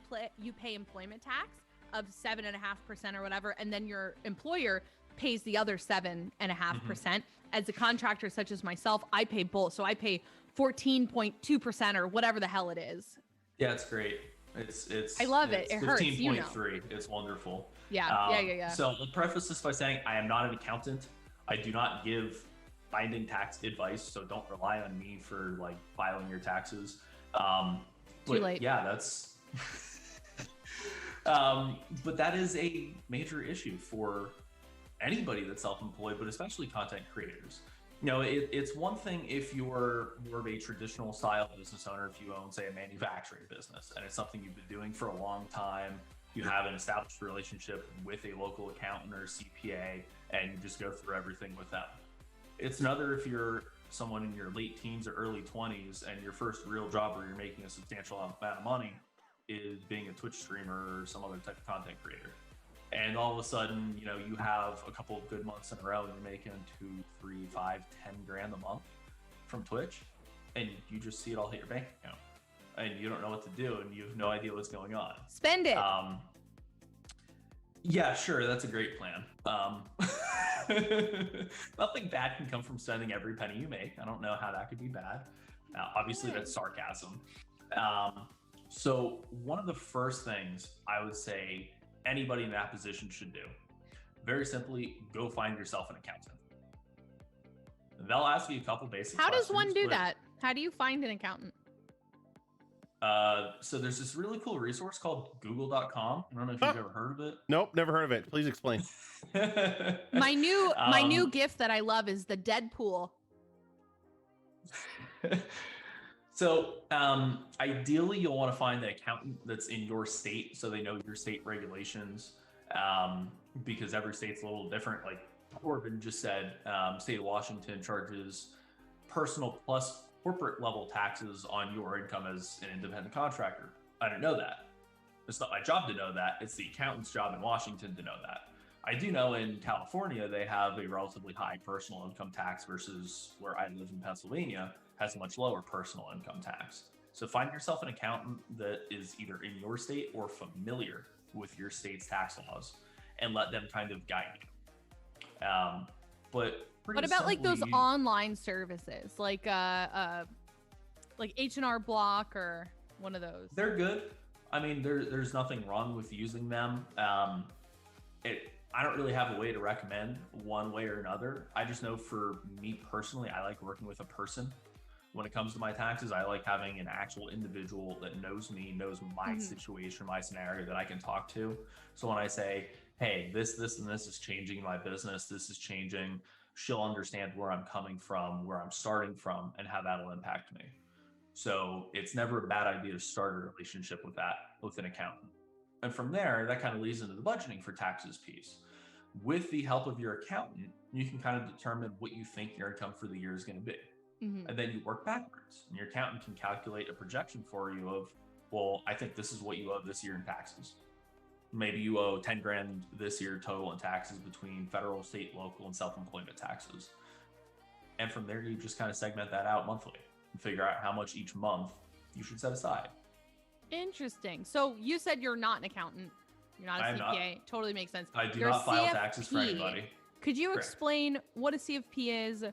A: pay employment tax of 7.5% or whatever, and then your employer pays the other 7.5%. As a contractor such as myself, I pay both. So I pay 14.2% or whatever the hell it is.
E: Yeah, it's great. It's
A: I love it.
E: It's
A: It hurts,
E: 15.3. It's wonderful.
A: Yeah.
E: So I'll preface this by saying I am not an accountant. I do not give binding tax advice, so don't rely on me for like filing your taxes.
A: Too late.
E: Yeah, that's. But that is a major issue for anybody that's self-employed, but especially content creators. It's one thing if you're more of a traditional style business owner, if you own, say, a manufacturing business, and it's something you've been doing for a long time, You have an established relationship with a local accountant or CPA, and you just go through everything with them. It's another if you're someone in your late teens or early 20s and your first real job where you're making a substantial amount of money is being a Twitch streamer or some other type of content creator. And all of a sudden, you know, you have a couple of good months in a row and you're making 2, 3, 5, 10 grand a month from Twitch, and you just see it all hit your bank account. And you don't know what to do, and you have no idea what's going on.
A: Spend it.
E: Yeah, sure, that's a great plan. Nothing bad can come from spending every penny you make. I don't know how that could be bad. Obviously, that's sarcasm. So one of the first things I would say anybody in that position should do, very simply, go find yourself an accountant. They'll ask you a couple basic
A: How
E: questions.
A: does one do that? How do you find an accountant?
E: So there's this really cool resource called google.com. I don't know if you've ever heard of it.
B: Nope, never heard of it. Please explain.
A: My new gift that I love is the Deadpool.
E: So ideally, you'll want to find an accountant that's in your state, so they know your state regulations, because every state's a little different. Like Corbin just said, state of Washington charges personal plus corporate level taxes on your income as an independent contractor. I didn't know that. It's not my job to know that. It's the accountant's job in Washington to know that. I do know in California, they have a relatively high personal income tax versus where I live in Pennsylvania has a much lower personal income tax. So find yourself an accountant that is either in your state or familiar with your state's tax laws and let them kind of guide you. But
A: what about like those online services, like H&R Block or one of those?
E: They're good. I mean, there's nothing wrong with using them. I don't really have a way to recommend one way or another. I just know for me personally, I like working with a person. When it comes to my taxes, I like having an actual individual that knows me, knows my situation, my scenario that I can talk to. So when I say, hey, this, and this is changing in my business, this is changing, she'll understand where I'm coming from, where I'm starting from, and how that'll impact me. So it's never a bad idea to start a relationship with an accountant. And from there, that kind of leads into the budgeting for taxes piece. With the help of your accountant, you can kind of determine what you think your income for the year is going to be. And then you work backwards. And your accountant can calculate a projection for you of, well, I think this is what you owe this year in taxes. Maybe you owe 10 grand this year total in taxes between federal, state, local, and self-employment taxes. And from there, you just kind of segment that out monthly and figure out how much each month you should set aside.
A: Interesting. So you said you're not an accountant. You're not a CPA. Totally makes sense.
E: I do
A: You're
E: not file
A: CFP.
E: taxes for anybody.
A: Could you
E: Correct.
A: explain what a CFP is,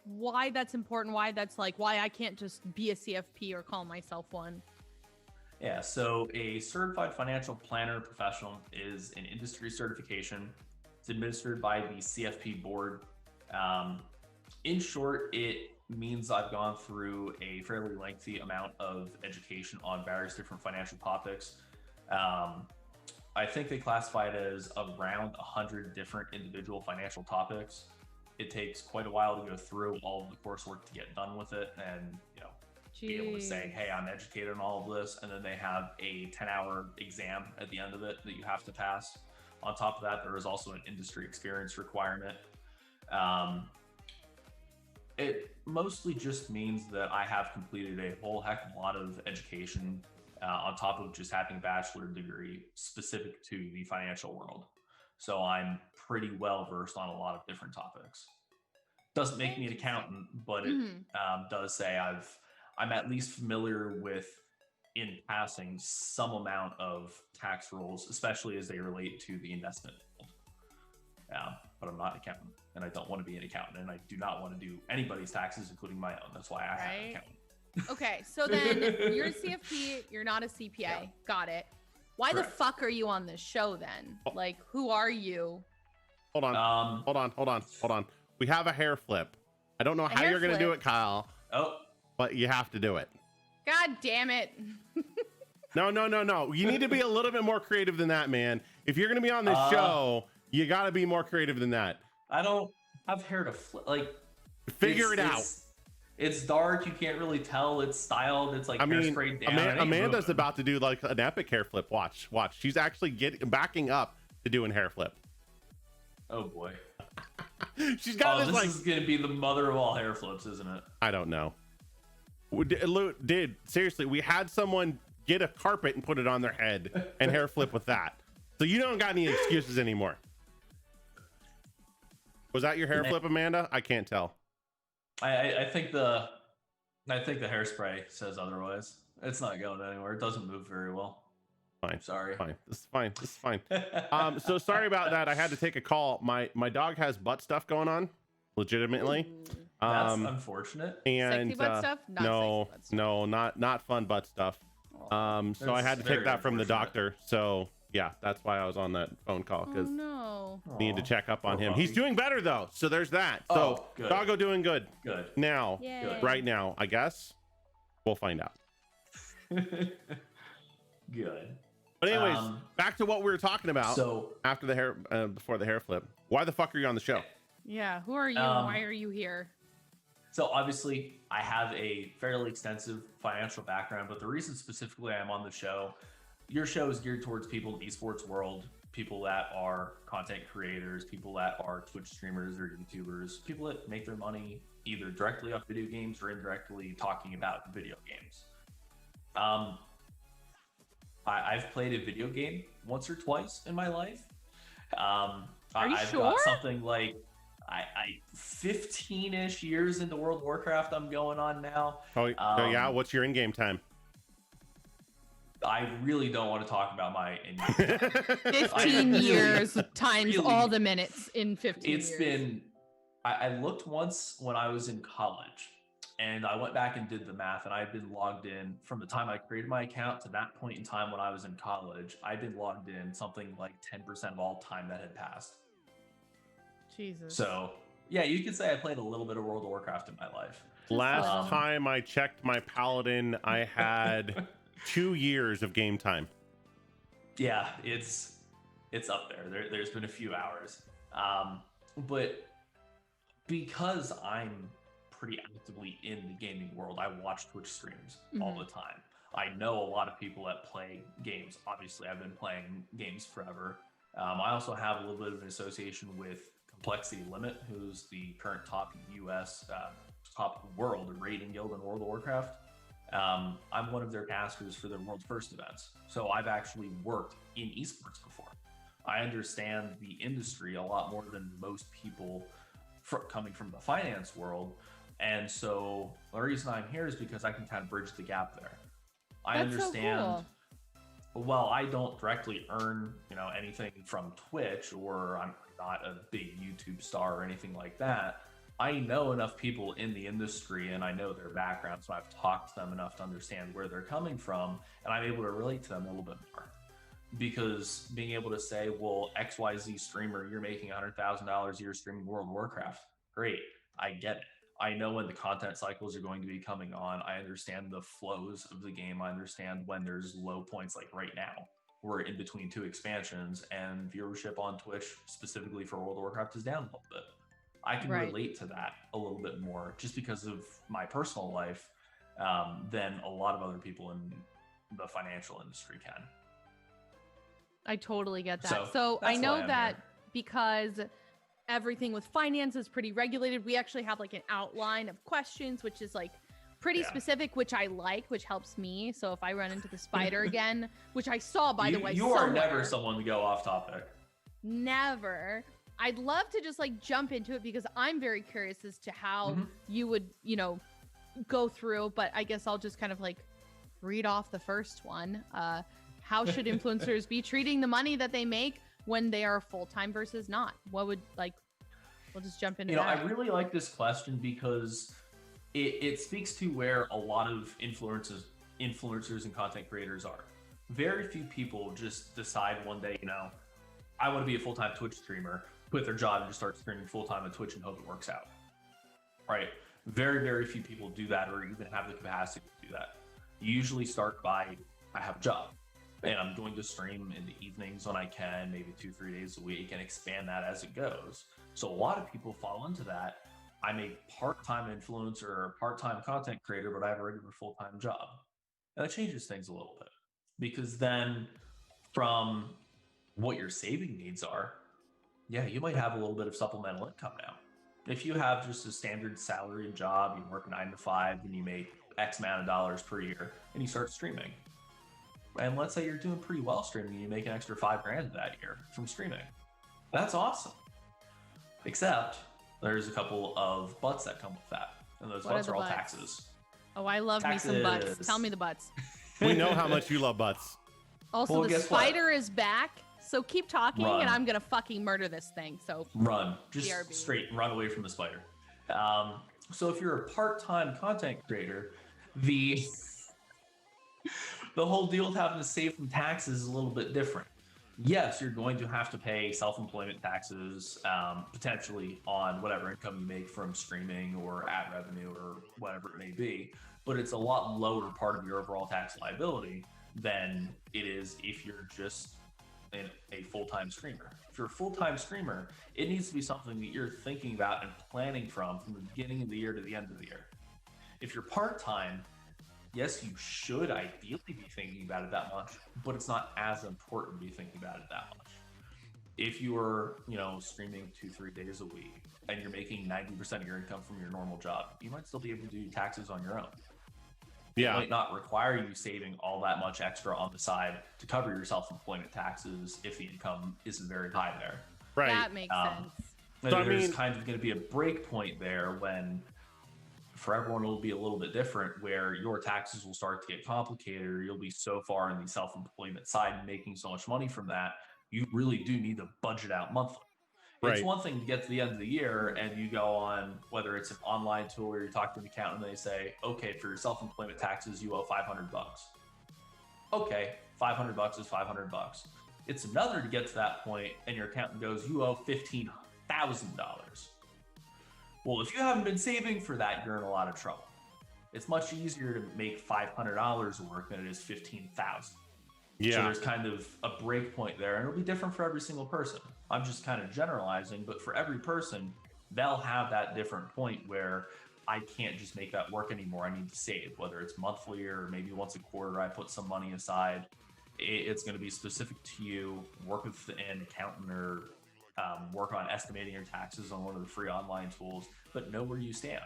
A: why that's important, why I can't just be a CFP or call myself one?
E: Yeah, so a certified financial planner professional is an industry certification. It's administered by the CFP board. In short, it means I've gone through a fairly lengthy amount of education on various different financial topics. I think they classify it as around 100 different individual financial topics. It takes quite a while to go through all of the coursework to get done with it and, be able to say, hey, I'm educated on all of this. And then they have a 10-hour exam at the end of it that you have to pass. On top of that, there is also an industry experience requirement. It mostly just means that I have completed a whole heck of a lot of education on top of just having a bachelor degree specific to the financial world. So I'm pretty well versed on a lot of different topics. Doesn't make me an accountant, but it does say I'm at least familiar with, in passing, some amount of tax rules, especially as they relate to the investment field. But I'm not an accountant, and I don't want to be an accountant, and I do not want to do anybody's taxes, including my own. That's why I have an accountant.
A: Okay, so then you're a CFP, you're not a CPA. Yeah. Got it. Why Correct. The fuck are you on this show then? Like, who are you?
B: Hold on. We have a hair flip. I don't know how you're going to do it, Kyle.
E: Oh.
B: But you have to do it.
A: God damn it.
B: No. You need to be a little bit more creative than that, man. If you're going to be on this show, you got to be more creative than that.
E: I don't have hair to flip. Like,
B: figure it out.
E: It's dark. You can't really tell. It's styled. It's like
B: I mean,
E: hairsprayed down. It ain't
B: Amanda's
E: moving.
B: about to do like an epic hair flip. Watch. She's actually backing up to doing hair flip.
E: Oh boy.
B: She's got this
E: this
B: like.
E: is gonna be the mother of all hair flips, isn't it?
B: I don't know. Seriously, we had someone get a carpet and put it on their head and hair flip with that. So you don't got any excuses anymore. Was that your hair flip, Amanda? I can't tell.
E: I think the hairspray says otherwise. It's not going anywhere. It doesn't move very well.
B: Fine.
E: Sorry.
B: Fine. This is fine. So sorry about that. I had to take a call. My dog has butt stuff going on, legitimately.
E: That's unfortunate.
B: And
A: Sexy butt stuff? Not
B: no,
A: sexy butt stuff.
B: no, not fun butt stuff. So I
E: That's
B: had to take
E: very
B: that from the
E: unfortunate.
B: doctor. So yeah, that's why I was on that phone call,
A: Oh
B: because
A: no.
B: needed to check up on
E: Poor
B: him.
E: puppy.
B: He's doing better though. So there's that. So
E: Oh, good.
B: doggo doing good.
E: Good.
B: Now,
A: Yay.
B: right now, I guess we'll find out.
E: Good.
B: But anyways,
E: Um,
B: back to what we were talking about.
E: So
B: After the hair, before the hair flip, why the fuck are you on the show?
A: Yeah, who are you? Why are you here?
E: So obviously, I have a fairly extensive financial background, but the reason specifically I'm on the show, your show is geared towards people in the esports world, people that are content creators, people that are Twitch streamers or YouTubers, people that make their money either directly off video games or indirectly talking about video games. I've played a video game once or twice in my life.
A: Are you
E: I've
A: sure?
E: got something like I 15-ish years into World of Warcraft I'm going on now.
B: Oh yeah, what's your in-game time?
E: I really don't want to talk about my in-game time.
A: 15
E: really-
A: years times
E: really-
A: all the minutes in 15
E: It's
A: years.
E: been I looked once when I was in college, and I went back and did the math, and I've been logged in from the time I created my account to that point in time when I was in college. I've been logged in something like 10% of all time that had passed.
A: Jesus.
E: So yeah, you could say I played a little bit of World of Warcraft in my life.
B: Last
E: Um,
B: time I checked my paladin, I had 2 years of game time.
E: Yeah, it's up there. There's been a few hours, but because I'm pretty actively in the gaming world, I watch Twitch streams all the time. I know a lot of people that play games. Obviously, I've been playing games forever. I also have a little bit of an association with Complexity Limit, who's the current top US, top world rating guild in World of Warcraft. I'm one of their casters for their world first events. So I've actually worked in esports before. I understand the industry a lot more than most people coming from the finance world. And so the reason I'm here is because I can kind of bridge the gap there. I
A: That's so
E: understand. Well, I don't directly earn, anything from Twitch, or I'm not a big YouTube star or anything like that. I know enough people in the industry, and I know their backgrounds, so I've talked to them enough to understand where they're coming from, and I'm able to relate to them a little bit more. Because being able to say, well, XYZ streamer, you're making $100,000 a year streaming World of Warcraft. Great, I get it. I know when the content cycles are going to be coming on. I understand the flows of the game. I understand when there's low points, like right now. We're in between 2 expansions, and viewership on Twitch, specifically for World of Warcraft, is down a little bit. I can relate to that a little bit more just because of my personal life than a lot of other people in the financial industry can.
A: I totally get that. So
E: So
A: I
E: that's
A: know
E: why I'm
A: that
E: here.
A: because everything with finance is pretty regulated, we actually have like an outline of questions, which is like pretty
E: Yeah.
A: specific, which I like, which helps me. So if I run into the spider again, which I saw, by the way,
E: You are
A: somewhere,
E: never someone to go off topic.
A: never. I'd love to just like jump into it because I'm very curious as to how you would, go through, but I guess I'll just kind of like read off the first one. How should influencers be treating the money that they make when they are full-time versus not? What would we'll just jump into that.
E: I really like this question because it speaks to where a lot of influencers and content creators are. Very few people just decide one day, I want to be a full-time Twitch streamer, quit their job and just start streaming full-time on Twitch and hope it works out. Right? Very, very few people do that or even have the capacity to do that. You usually start by, I have a job and I'm going to stream in the evenings when I can, maybe 2-3 days a week, and expand that as it goes. So a lot of people fall into that. I'm a part-time influencer or part-time content creator, but I have a regular full-time job. And that changes things a little bit, because then from what your saving needs are, yeah, you might have a little bit of supplemental income now. If you have just a standard salary job, you work 9 to 5 and you make X amount of dollars per year and you start streaming. And let's say you're doing pretty well streaming and you make an extra $5,000 that year from streaming. That's awesome. Except there's a couple of butts that come with that. And those butts are all taxes.
A: Oh, I love me some butts. Tell me the butts.
B: We know how much you love butts.
A: Also, the spider is back. So keep talking, and I'm gonna fucking murder this thing. So
E: run, just BRB. Straight run away from the spider. So if you're a part-time content creator, the whole deal with having to save from taxes is a little bit different. Yes, you're going to have to pay self-employment taxes, potentially on whatever income you make from streaming or ad revenue or whatever it may be, but it's a lot lower part of your overall tax liability than it is if you're just a full-time streamer. If you're a full-time streamer, it needs to be something that you're thinking about and planning from the beginning of the year to the end of the year. If you're part-time, yes, you should ideally be thinking about it that much, but it's not as important to be thinking about it that much. If you are, streaming 2-3 days a week and you're making 90% of your income from your normal job, you might still be able to do taxes on your own.
B: Yeah.
E: It might not require you saving all that much extra on the side to cover your self-employment taxes if the income isn't very high there.
B: Right.
A: That makes sense.
E: And so there's kind of going to be a break point there when, for everyone, it'll be a little bit different, where your taxes will start to get complicated, or you'll be so far in the self-employment side and making so much money from that, you really do need to budget out monthly.
B: Right.
E: It's one thing to get to the end of the year and you go on, whether it's an online tool or you talk to an accountant and they say, okay, for your self-employment taxes, you owe $500. Okay, $500 is $500. It's another to get to that point and your accountant goes, you owe $15,000. Well, if you haven't been saving for that, you're in a lot of trouble. It's much easier to make $500 work than it is $15,000.
B: Yeah.
E: So there's kind of a break point there, and it'll be different for every single person. I'm just kind of generalizing, but for every person, they'll have that different point where I can't just make that work anymore. I need to save, whether it's monthly or maybe once a quarter, I put some money aside. It's going to be specific to you. Work with an accountant or work on estimating your taxes on one of the free online tools, but know where you stand.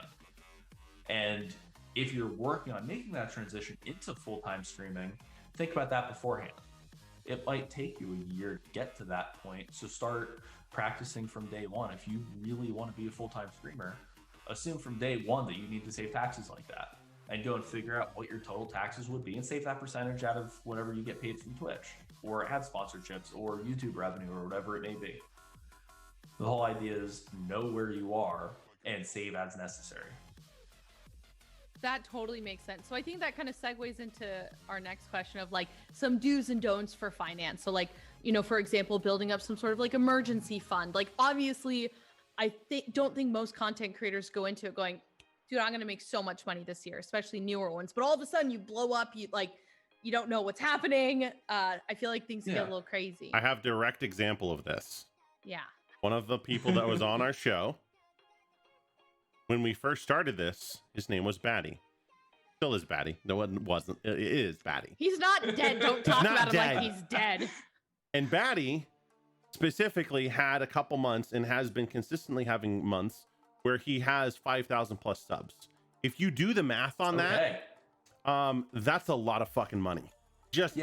E: And if you're working on making that transition into full-time streaming, think about that beforehand. It might take you a year to get to that point. So start practicing from day one. If you really want to be a full-time streamer, assume from day one that you need to save taxes like that, and go and figure out what your total taxes would be and save that percentage out of whatever you get paid from Twitch or ad sponsorships or YouTube revenue or whatever it may be. The whole idea is know where you are and save as necessary.
A: That totally makes sense. So I think that kind of segues into our next question of like some do's and don'ts for finance. So like, for example, building up some sort of like emergency fund. Like obviously, I don't think most content creators go into it going, dude, I'm going to make so much money this year, especially newer ones. But all of a sudden you blow up, you don't know what's happening. I feel like things get a little crazy.
B: I have direct example of this.
A: Yeah.
B: One of the people that was on our show, when we first started this, his name was Batty. Still is Batty. No, it wasn't. It is Batty.
A: He's not dead. Don't talk about him like he's dead.
B: And Batty specifically had a couple months and has been consistently having months where he has 5,000 plus subs. If you do the math on that, that's a lot of fucking money. Just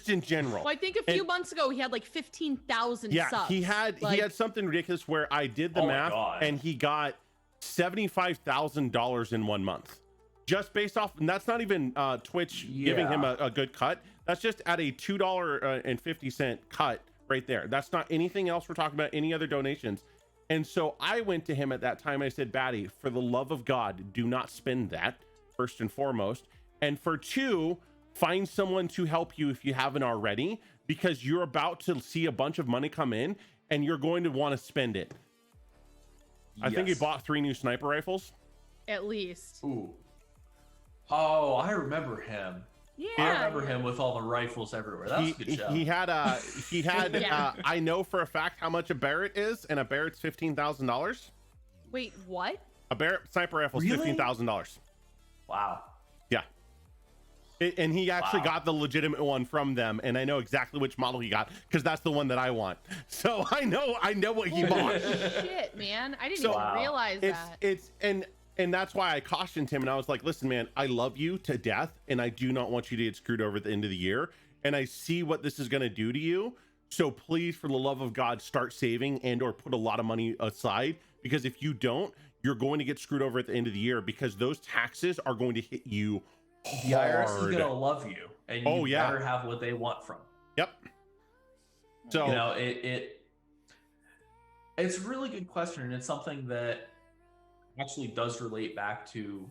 B: in general.
A: Well, I think a few months ago he had like 15,000 subs.
B: he had something ridiculous where I did the math and he got $75,000 in 1 month, just based off, and that's not even Twitch giving him a good cut. That's just at a $2.50 cut right there. That's not anything else we're talking about, any other donations. And so I went to him at that time. I said, Batty, for the love of God, do not spend that, first and foremost. And for two, find someone to help you if you haven't already, because you're about to see a bunch of money come in and you're going to want to spend it. I think he bought 3 new sniper rifles.
A: At least.
E: Ooh. Oh, I remember him.
A: Yeah.
E: I remember him with all the rifles everywhere. That was a good show.
B: He had I know for a fact how much a Barrett is, and a Barrett's $15,000.
A: Wait, what?
B: A Barrett sniper rifle is
E: Really?
B: $15,000.
E: Wow.
B: Yeah. And he actually
E: Wow.
B: got the legitimate one from them, and I know exactly which model he got because that's the one that I want. So I know what he bought.
A: Shit, man. I didn't
B: So-
A: even
E: Wow.
A: realize that.
B: It's and that's why I cautioned him, and I was like, listen, man, I love you to death, and I do not want you to get screwed over at the end of the year, and I see what this is going to do to you. So please, for the love of God, start saving and or put a lot of money aside, because if you don't, you're going to get screwed over at the end of the year, because those taxes are going to hit you
E: The IRS is
B: hard.
E: gonna love you, and you
B: Oh, yeah.
E: better have what they want from.
B: Yep. So
E: You know, it's a really good question, and it's something that actually does relate back to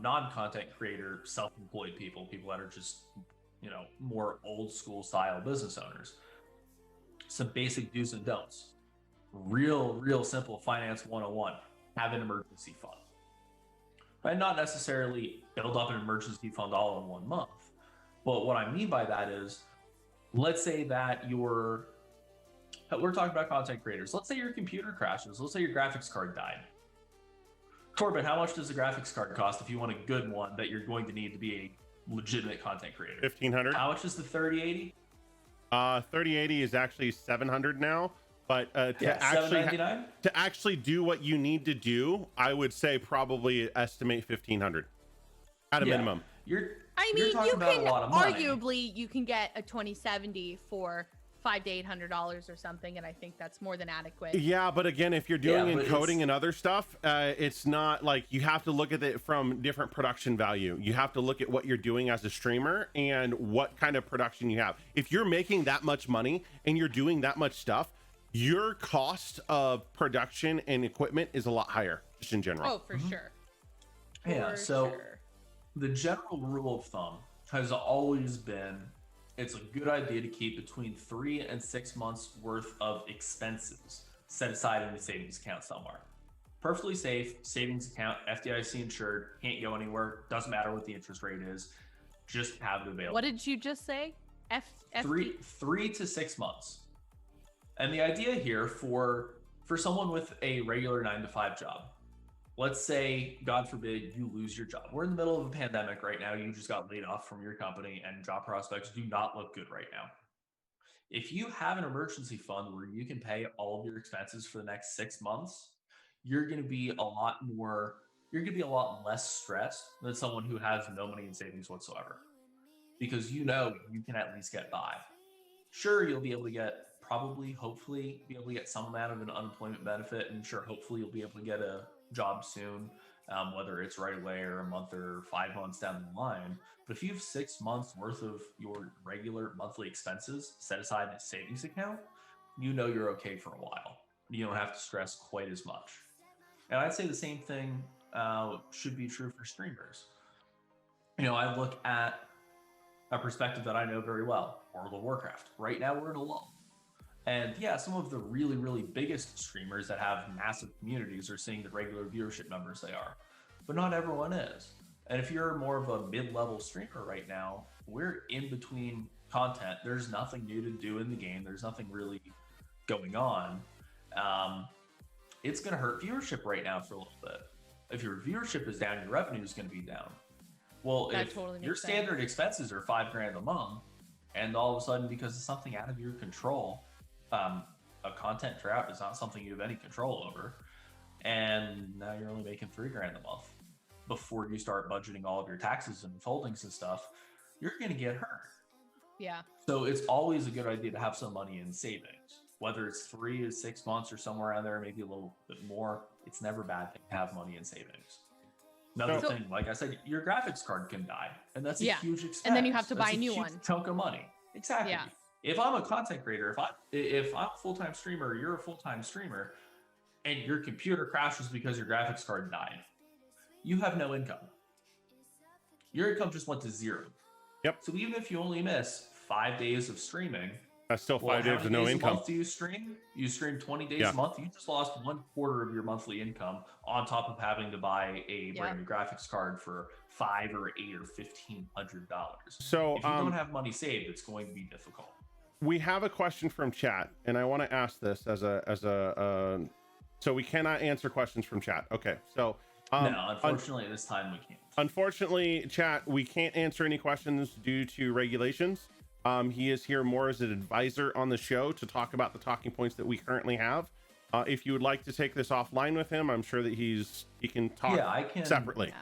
E: non-content creator, self-employed people that are just, you know, more old school style business owners. Some basic do's and don'ts. Real simple finance 101. Have an emergency fund. And not necessarily build up an emergency fund all in 1 month. But what I mean by that is, let's say that we're talking about content creators. Let's say your computer crashes. Let's say your graphics card died. Corbin, how much does a graphics card cost if you want a good one that you're going to need to be a legitimate content creator?
B: 1,500.
E: How much is the 3080?
B: 3080 is actually 700 now, but
E: $799?
B: to actually do what you need to do, I would say probably estimate 1,500 at a minimum.
E: You're
A: You
E: talking about
A: can
E: a lot of money.
A: arguably you can get a 2070 for $500 to $800 or something, and I think that's more than adequate.
B: Yeah, but again, if you're doing
E: Yeah, but
B: encoding and other stuff, it's not like, you have to look at it from different production value. You have to look at what you're doing as a streamer and what kind of production you have. If you're making that much money and you're doing that much stuff, your cost of production and equipment is a lot higher, just in general.
A: Oh, for sure.
E: Yeah,
A: For
E: so
A: sure.
E: the general rule of thumb has always been, it's a good idea to keep between 3 and 6 months worth of expenses set aside in a savings account somewhere. Perfectly safe savings account, FDIC insured, can't go anywhere, doesn't matter what the interest rate is, just have it available.
A: What did you just say?
E: Three to 6 months. And the idea here for someone with a regular 9-to-5 job, let's say, God forbid, you lose your job. We're in the middle of a pandemic right now. You just got laid off from your company and job prospects do not look good right now. If you have an emergency fund where you can pay all of your expenses for the next 6 months, you're going to be a lot less stressed than someone who has no money in savings whatsoever. Because you know you can at least get by. Sure, you'll be able to get hopefully be able to get some amount of an unemployment benefit, and sure, hopefully you'll be able to get a job soon, whether it's right away or a month or 5 months down the line. But if you have 6 months worth of your regular monthly expenses set aside in a savings account, you know you're okay for a while. You don't have to stress quite as much. And I'd say the same thing should be true for streamers. You know, I look at a perspective that I know very well, World of Warcraft. Right now we're in a lull. And yeah, some of the really, really biggest streamers that have massive communities are seeing the regular viewership numbers they are, but not everyone is. And if you're more of a mid-level streamer right now, we're in between content. There's nothing new to do in the game. There's nothing really going on. It's going to hurt viewership right now for a little bit. If your viewership is down, your revenue is going to be down. Well,
A: That
E: if
A: totally makes
E: your
A: sense.
E: standard expenses are $5,000 a month, and all of a sudden, because of something out of your control, a content drought is not something you have any control over, and now you're only making $3,000 a month before you start budgeting all of your taxes and withholdings and stuff, you're going to get hurt.
A: Yeah.
E: So it's always a good idea to have some money in savings, whether it's 3 to 6 months or somewhere around there, maybe a little bit more. It's never a bad thing to have money in savings. Another thing, like I said, your graphics card can die, and that's a huge expense.
A: And then you have to buy
E: That's
A: a new
E: huge
A: one.
E: chunk of money. Exactly.
A: Yeah.
E: If I'm a content creator, if I'm a full-time streamer, you're a full-time streamer, and your computer crashes because your graphics card died, you have no income. Your income just went to zero.
B: Yep.
E: So even if you only miss 5 days of streaming,
B: That's still 5
E: how
B: days of
E: many
B: no
E: days
B: income.
E: A month do you stream? You stream 20 days
B: Yeah.
E: a month. You just lost 1/4 of your monthly income on top of having to buy a brand new graphics card for $500 or $800 or $1,500.
B: So
E: if you don't have money saved, it's going to be difficult.
B: we have a question from chat, and I want to ask this as a so we cannot answer questions from chat. Okay, so
E: No, unfortunately, this time we can't.
B: Unfortunately, chat, we can't answer any questions due to regulations. He is here more as an advisor on the show to talk about the talking points that we currently have. If you would like to take this offline with him, I'm sure that he can talk separately.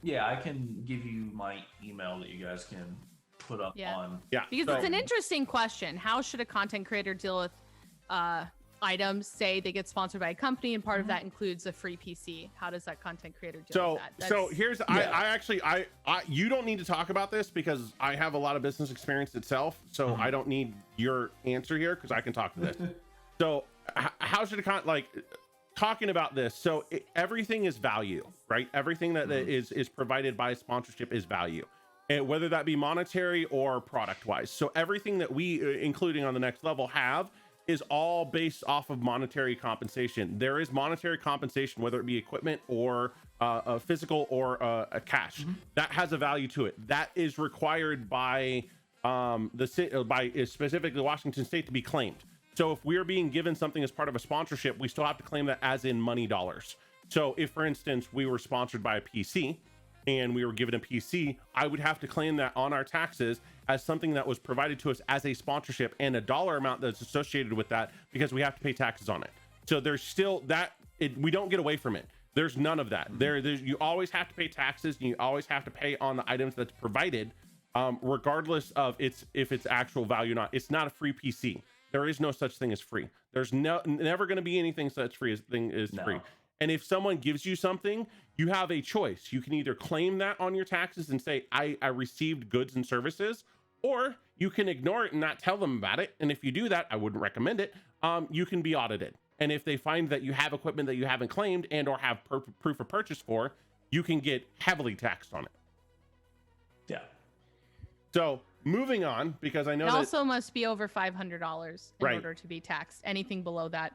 E: Yeah, I can give you my email that you guys can put up on.
B: Yeah,
A: because it's an interesting question. How should a content creator deal with items? Say they get sponsored by a company, and part of that includes a free PC. How does that content creator deal with that?
B: So here's I you don't need to talk about this because I have a lot of business experience itself. So I don't need your answer here because I can talk to this. So how should a talking about this? So everything is value, right? Everything that is provided by sponsorship is value, and whether that be monetary or product wise. So everything that we, including on the next level, have is all based off of monetary compensation. There is monetary compensation, whether it be equipment or a physical or a cash, that has a value to it. That is required by specifically Washington State to be claimed. So if we're being given something as part of a sponsorship, we still have to claim that as in money dollars. So if, for instance, we were sponsored by a PC and we were given a PC, I would have to claim that on our taxes as something that was provided to us as a sponsorship and a dollar amount that's associated with that because we have to pay taxes on it. So there's still we don't get away from it. There's none of that. You always have to pay taxes, and you always have to pay on the items that's provided, regardless of if it's actual value or not. It's not a free PC. There is no such thing as free. There's never going to be anything such free as free. And if someone gives you something, you have a choice. You can either claim that on your taxes and say, I received goods and services, or you can ignore it and not tell them about it. And if you do that, I wouldn't recommend it. You can be audited. And if they find that you have equipment that you haven't claimed and or have proof of purchase for, you can get heavily taxed on it.
E: Yeah.
B: So moving on, because I know
A: it also must be over $500 in order to be taxed. Anything below that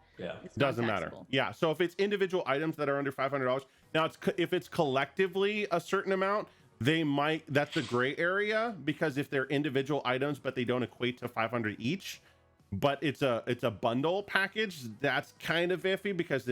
B: doesn't matter. Yeah. So if it's individual items that are under $500, now if it's collectively a certain amount, that's a gray area, because if they're individual items but they don't equate to 500 each, but it's a bundle package, that's kind of iffy because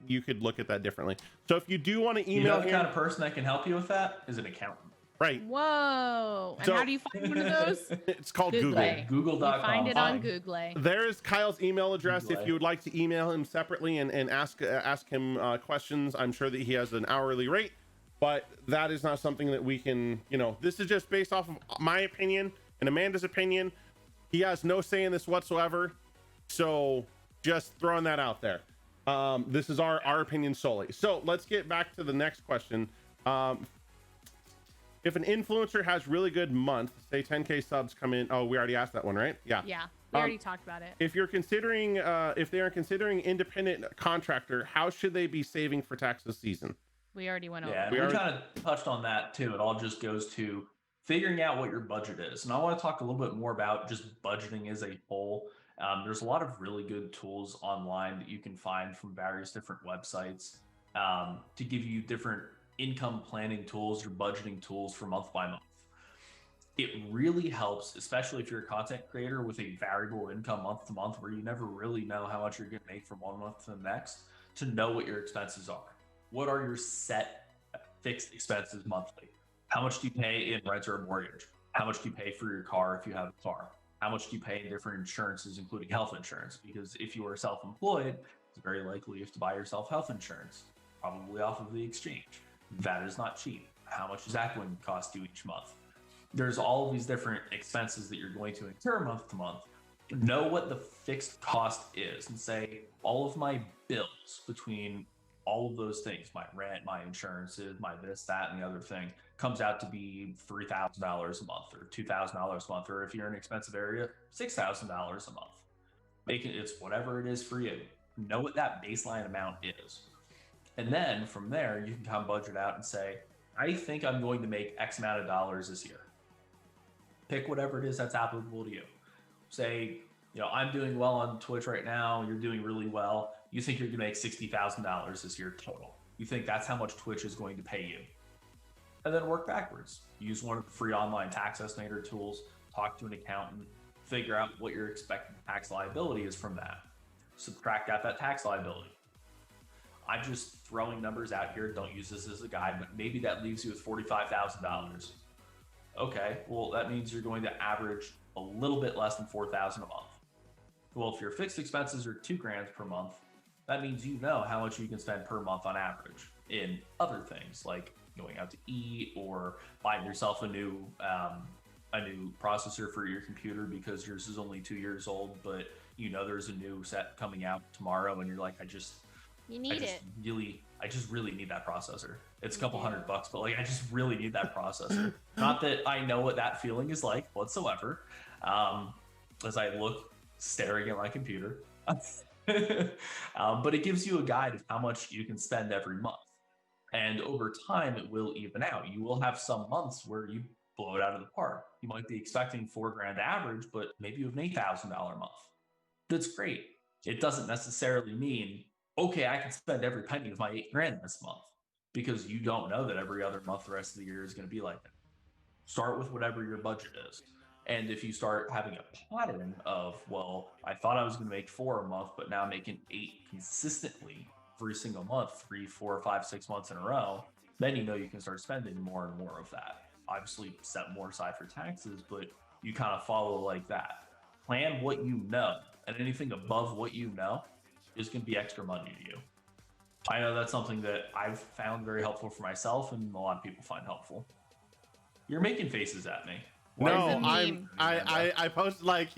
B: you could look at that differently. So if you do want to email
E: the kind of person that can help you with that is an accountant.
B: Right.
A: Whoa. And how do you find one of those?
B: It's called Google.
E: Google.com.
A: You find it on Google.
B: There's Kyle's email address if you would like to email him separately and ask him questions. I'm sure that he has an hourly rate, but that is not something that we can, this is just based off of my opinion and Amanda's opinion. He has no say in this whatsoever. So just throwing that out there. This is our opinion solely. So let's get back to the next question. If an influencer has really good month, say 10K subs come in. Oh, we already asked that one, right? Yeah.
A: Yeah, we already talked about it.
B: If they are considering independent contractor, how should they be saving for tax this season?
A: We already went over.
E: Yeah, we kind of touched on that too. It all just goes to figuring out what your budget is. And I want to talk a little bit more about just budgeting as a whole. There's a lot of really good tools online that you can find from various different websites to give you different income planning tools or budgeting tools for month by month. It really helps, especially if you're a content creator with a variable income month to month, where you never really know how much you're going to make from one month to the next, to know what your expenses are. What are your set fixed expenses monthly? How much do you pay in rent or mortgage? How much do you pay for your car if you have a car? How much do you pay in different insurances, including health insurance? Because if you are self-employed, it's very likely you have to buy yourself health insurance, probably off of the exchange. That is not cheap. How much is that going to cost you each month? There's all of these different expenses that you're going to incur month to month. Know what the fixed cost is and say, all of my bills between all of those things, my rent, my insurances, my this, that, and the other thing, comes out to be $3,000 a month or $2,000 a month, or if you're in an expensive area, $6,000 a month. It's whatever it is for you. Know what that baseline amount is. And then from there, you can come budget out and say, I think I'm going to make X amount of dollars this year. Pick whatever it is that's applicable to you. Say, I'm doing well on Twitch right now. You're doing really well. You think you're going to make $60,000 this year total. You think that's how much Twitch is going to pay you. And then work backwards. Use one of the free online tax estimator tools, talk to an accountant, figure out what your expected tax liability is from that. Subtract out that tax liability. I'm just throwing numbers out here. Don't use this as a guide, but maybe that leaves you with $45,000. Okay, well, that means you're going to average a little bit less than $4,000 a month. Well, if your fixed expenses are $2,000 per month, that means you know how much you can spend per month on average in other things like going out to eat or buying yourself a new processor for your computer because yours is only 2 years old, but you know there's a new set coming out tomorrow, and you're like, I just really need that processor. It's a couple $100, but like I just really need that processor. Not that I know what that feeling is like whatsoever, as I look staring at my computer. But it gives you a guide of how much you can spend every month. And over time, it will even out. You will have some months where you blow it out of the park. You might be expecting $4,000 average, but maybe you have an $8,000 a month. That's great. It doesn't necessarily mean, okay, I can spend every penny of my $8,000 this month, because you don't know that every other month the rest of the year is going to be like that. Start with whatever your budget is. And if you start having a pattern of, well, I thought I was going to make 4 a month, but now I'm making 8 consistently every single month, 3, 4, 5, 6 months in a row, then you know you can start spending more and more of that. Obviously, set more aside for taxes, but you kind of follow like that. Plan what you know, and anything above what you know is going to be extra money to you. I know that's something that I've found very helpful for myself, and a lot of people find helpful. You're making faces at me.
B: No, I posted like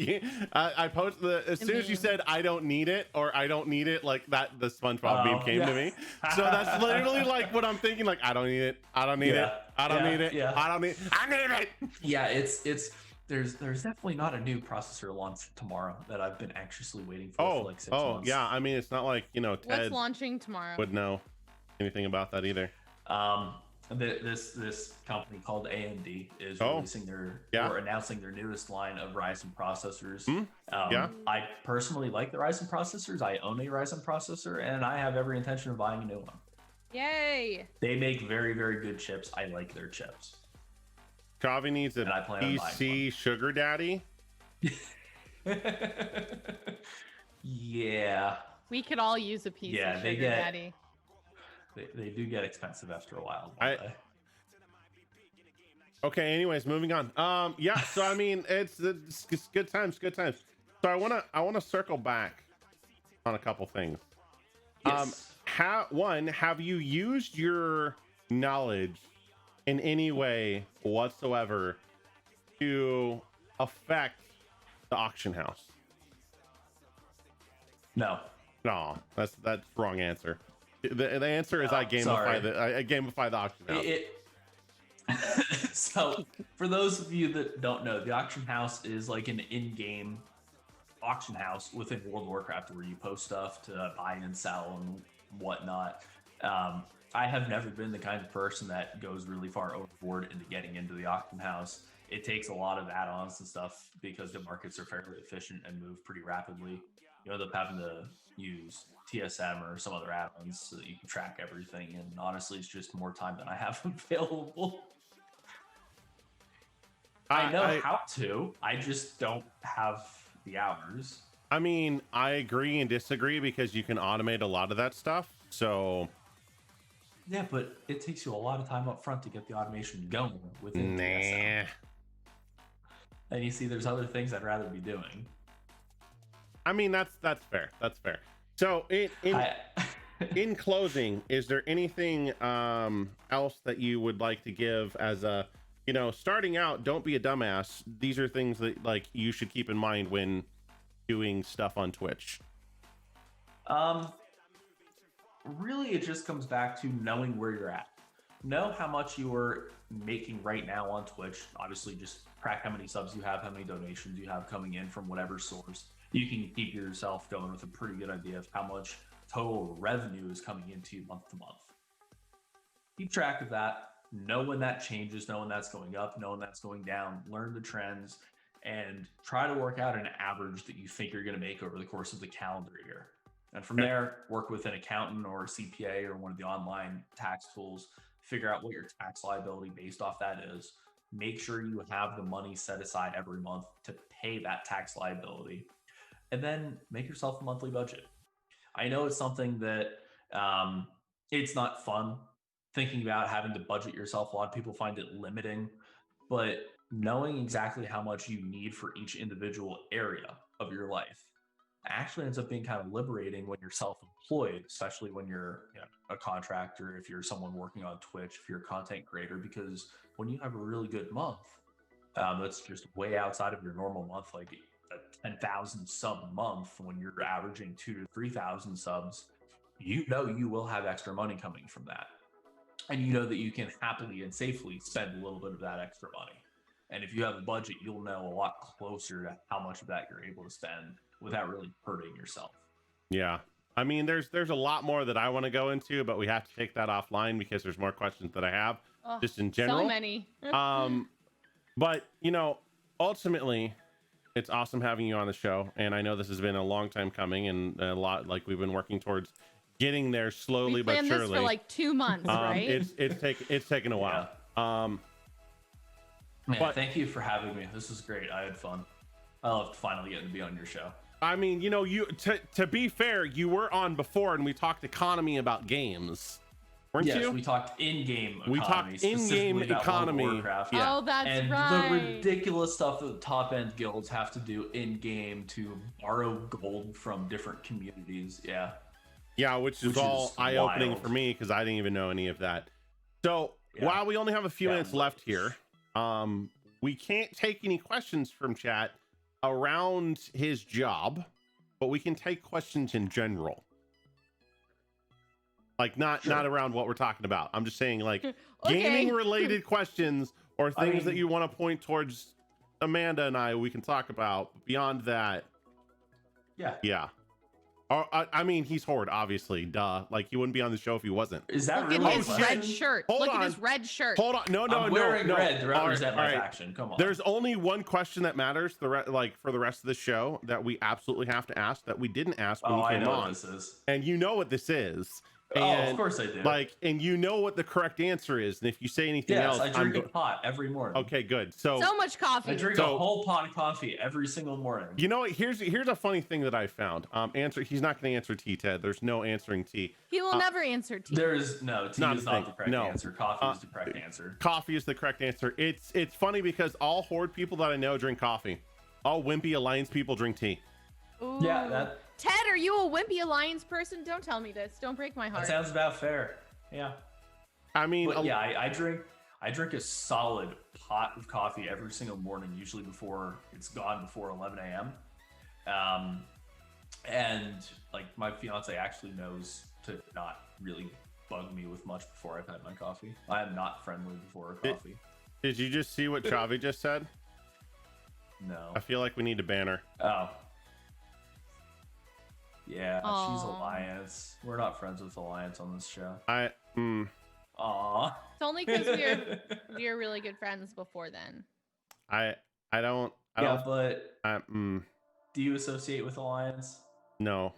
B: I posted as soon as you said I don't need it or I don't need it, like that the SpongeBob meme came to me. So that's literally like what I'm thinking, like I don't need it, I don't need it, I don't need it, I don't need I need it.
E: Yeah, it's there's definitely not a new processor launch tomorrow that I've been anxiously waiting for like 6 months.
B: Oh yeah, I mean it's not like, you know, Ted
A: what's launching tomorrow
B: would know anything about that either.
E: This company called AMD is releasing or announcing their newest line of Ryzen processors. I personally like the Ryzen processors. I own a Ryzen processor, and I have every intention of buying a new one.
A: Yay!
E: They make very, very good chips. I like their chips.
B: Kavi needs a PC sugar daddy.
E: Yeah.
A: We could all use a PC sugar daddy.
E: They do get expensive after a while.
B: Okay, anyways, moving on. So I mean it's good times. So I wanna circle back on a couple things.
E: Yes.
B: Have you used your knowledge in any way whatsoever to affect the auction house?
E: No.
B: No, that's the wrong answer. The answer is I gamify the auction house.
E: So for those of you that don't know, the auction house is like an in-game auction house within World of Warcraft where you post stuff to buy and sell and whatnot. I have never been the kind of person that goes really far overboard into getting into the auction house. It takes a lot of add-ons and stuff because the markets are fairly efficient and move pretty rapidly. You end up having to use TSM or some other add-ons so that you can track everything. And honestly, it's just more time than I have available. I know how to, I just don't have the hours.
B: I mean, I agree and disagree because you can automate a lot of that stuff. So
E: yeah, but it takes you a lot of time up front to get the automation going within TSM. And you see, there's other things I'd rather be doing.
B: I mean, that's fair. That's fair. So in closing, is there anything else that you would like to give as a, you know, starting out, don't be a dumbass. These are things that like you should keep in mind when doing stuff on Twitch.
E: Really, it just comes back to knowing where you're at. Know how much you are making right now on Twitch. Obviously, just track how many subs you have, how many donations you have coming in from whatever source. You can keep yourself going with a pretty good idea of how much total revenue is coming into you month to month. Keep track of that. Know when that changes, know when that's going up, know when that's going down, learn the trends, and try to work out an average that you think you're going to make over the course of the calendar year. And from there, work with an accountant or a CPA or one of the online tax tools, figure out what your tax liability based off that is. Make sure you have the money set aside every month to pay that tax liability. And then make yourself a monthly budget. I know it's something that It's not fun thinking about having to budget yourself. A lot of people find it limiting, but knowing exactly how much you need for each individual area of your life actually ends up being kind of liberating when you're self-employed, especially when you're a contractor, if you're someone working on Twitch, if you're a content creator, because when you have a really good month, that's just way outside of your normal month, like a 10,000 sub month, when you're averaging 2,000 to 3,000 subs, you will have extra money coming from that. And you know that you can happily and safely spend a little bit of that extra money. And if you have a budget, you'll know a lot closer to how much of that you're able to spend without really hurting yourself.
B: Yeah. I mean, there's a lot more that I want to go into, but we have to take that offline because there's more questions that I have just in general.
A: So many.
B: But, ultimately, it's awesome having you on the show. And I know this has been a long time coming and a lot, like, we've been working towards getting there slowly but surely.
A: This for like 2 months, right?
B: It's taken a while.
E: Yeah. Thank you for having me. This was great. I had fun. I love finally getting to be on your show.
B: I mean, you to be fair, you were on before and we talked economy about games, weren't you?
E: Yes, we talked in-game economy.
B: We talked in-game economy.
E: Warcraft.
A: Yeah. Oh, that's
E: and
A: right.
E: the ridiculous stuff that the top-end guilds have to do in-game to borrow gold from different communities. Yeah.
B: Yeah, which is all eye-opening for me because I didn't even know any of that. So while we only have a few minutes left here, we can't take any questions from chat around his job, but we can take questions in general. Like not around what we're talking about. I'm just saying like gaming related questions or things that you want to point towards Amanda and we can talk about. Beyond that, yeah. I mean, he's Horde, obviously. Duh. Like, he wouldn't be on the show if he wasn't.
E: Is that
A: Look
E: really
A: at his red shirt. Look at his red shirt.
B: Hold on. No.
E: I'm wearing red to represent my faction. Come on.
B: There's only one question that matters for the rest of the show that we absolutely have to ask that we didn't ask when you came on.
E: What this is.
B: And you know what this is.
E: And, of course I do.
B: And you know what the correct answer is. And if you say anything else,
E: I drink a pot every morning.
B: Okay, good. So
A: much coffee.
E: I drink a whole pot of coffee every single morning.
B: You know what? Here's a funny thing that I found. He's not going to answer T, Ted. There's no answering T.
A: He will never answer T.
E: T is not the correct answer. Coffee is the correct answer.
B: Coffee is the correct answer. It's funny because all Horde people that I know drink coffee. All Wimpy Alliance people drink tea.
A: Ooh.
E: Yeah,
A: Ted, are you a Wimpy Alliance person? Don't tell me this. Don't break my heart.
E: That sounds about fair. Yeah.
B: I mean,
E: I drink a solid pot of coffee every single morning, usually before 11 a.m. And like my fiance actually knows to not really bug me with much before I've had my coffee. I am not friendly before a coffee.
B: Did you just see what Chavi just said?
E: No.
B: I feel like we need a banner.
E: Oh. Yeah, she's Alliance. We're not friends with Alliance on this show.
B: Aww.
A: It's only because we are really good friends before then.
B: I don't.
E: But do you associate with Alliance?
B: No.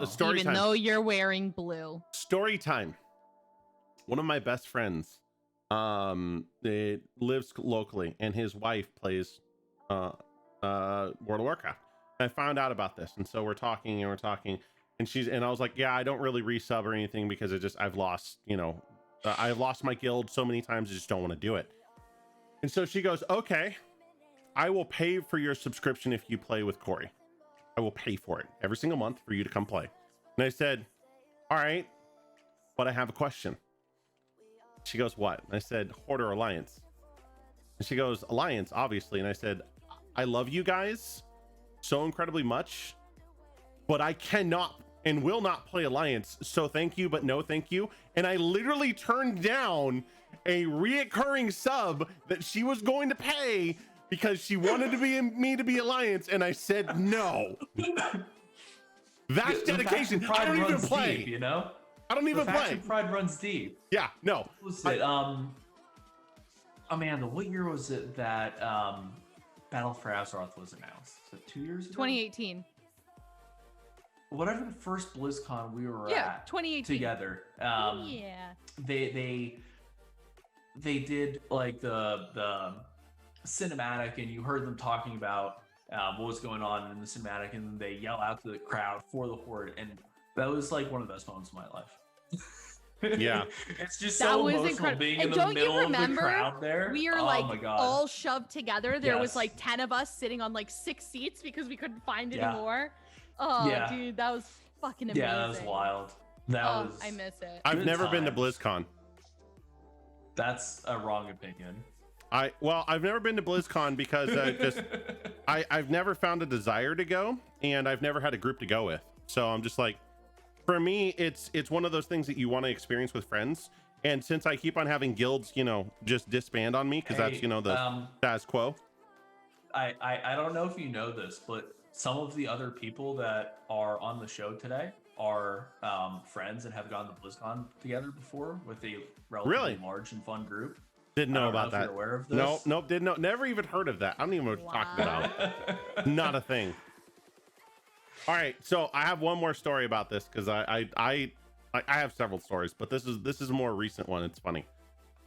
B: Story
A: Even
B: time.
A: though you're wearing blue. Story
B: time. One of my best friends, it lives locally, and his wife plays World of Warcraft. I found out about this, and so we're talking, and I was like, yeah, I don't really resub or anything because I've lost my guild so many times, I just don't want to do it. And so she goes, okay, I will pay for your subscription if you play with Corey. I will pay for it every single month for you to come play. And I said, all right, but I have a question. She goes, what? And I said, Horde or Alliance? And she goes, Alliance, obviously. And I said, I love you guys so incredibly much, but I cannot and will not play Alliance, so thank you but no thank you. And I literally turned down a reoccurring sub that she was going to pay because she wanted me to be Alliance, and I said no. That's dedication. I don't even play,
E: deep,
B: I don't even play.
E: Pride runs deep.
B: Yeah, no.
E: What was it? Amanda, what year was it that Battle for Azeroth was announced? Was it 2 years ago?
A: 2018.
E: Whatever the first BlizzCon we were at
A: 2018
E: together. They did like the cinematic, and you heard them talking about what was going on in the cinematic, and they yell out to the crowd for the Horde, and That was like one of the best moments of my life.
B: Yeah.
E: It's just
A: That
E: so
A: was
E: emotional
A: incredible.
E: being
A: And
E: in the
A: don't you
E: middle of the
A: remember,
E: crowd there.
A: we are
E: Oh
A: like
E: my God.
A: all shoved together. There was
E: Yes.
A: like 10 of us sitting on like 6 seats because we couldn't find
E: Yeah.
A: any more. Oh,
E: Yeah.
A: dude, that was fucking amazing.
E: Yeah, that was wild. That
A: Oh,
E: was.
A: I miss it.
B: I've
E: Good
B: never been to
E: times.
B: BlizzCon.
E: That's a wrong opinion.
B: I've never been to BlizzCon because I've never found a desire to go, and I've never had a group to go with. So I'm just like, for me, it's one of those things that you want to experience with friends. And since I keep on having guilds, just disband on me because that's the status quo.
E: I don't know if you know this, but some of the other people that are on the show today are friends and have gone to BlizzCon together before with a relatively large and fun group.
B: Didn't know about
E: if
B: that.
E: You're aware of this.
B: Nope, didn't know. Never even heard of that. I don't even know what you're talking about. Not a thing. All right, so I have one more story about this because I have several stories, but this is a more recent one. It's funny.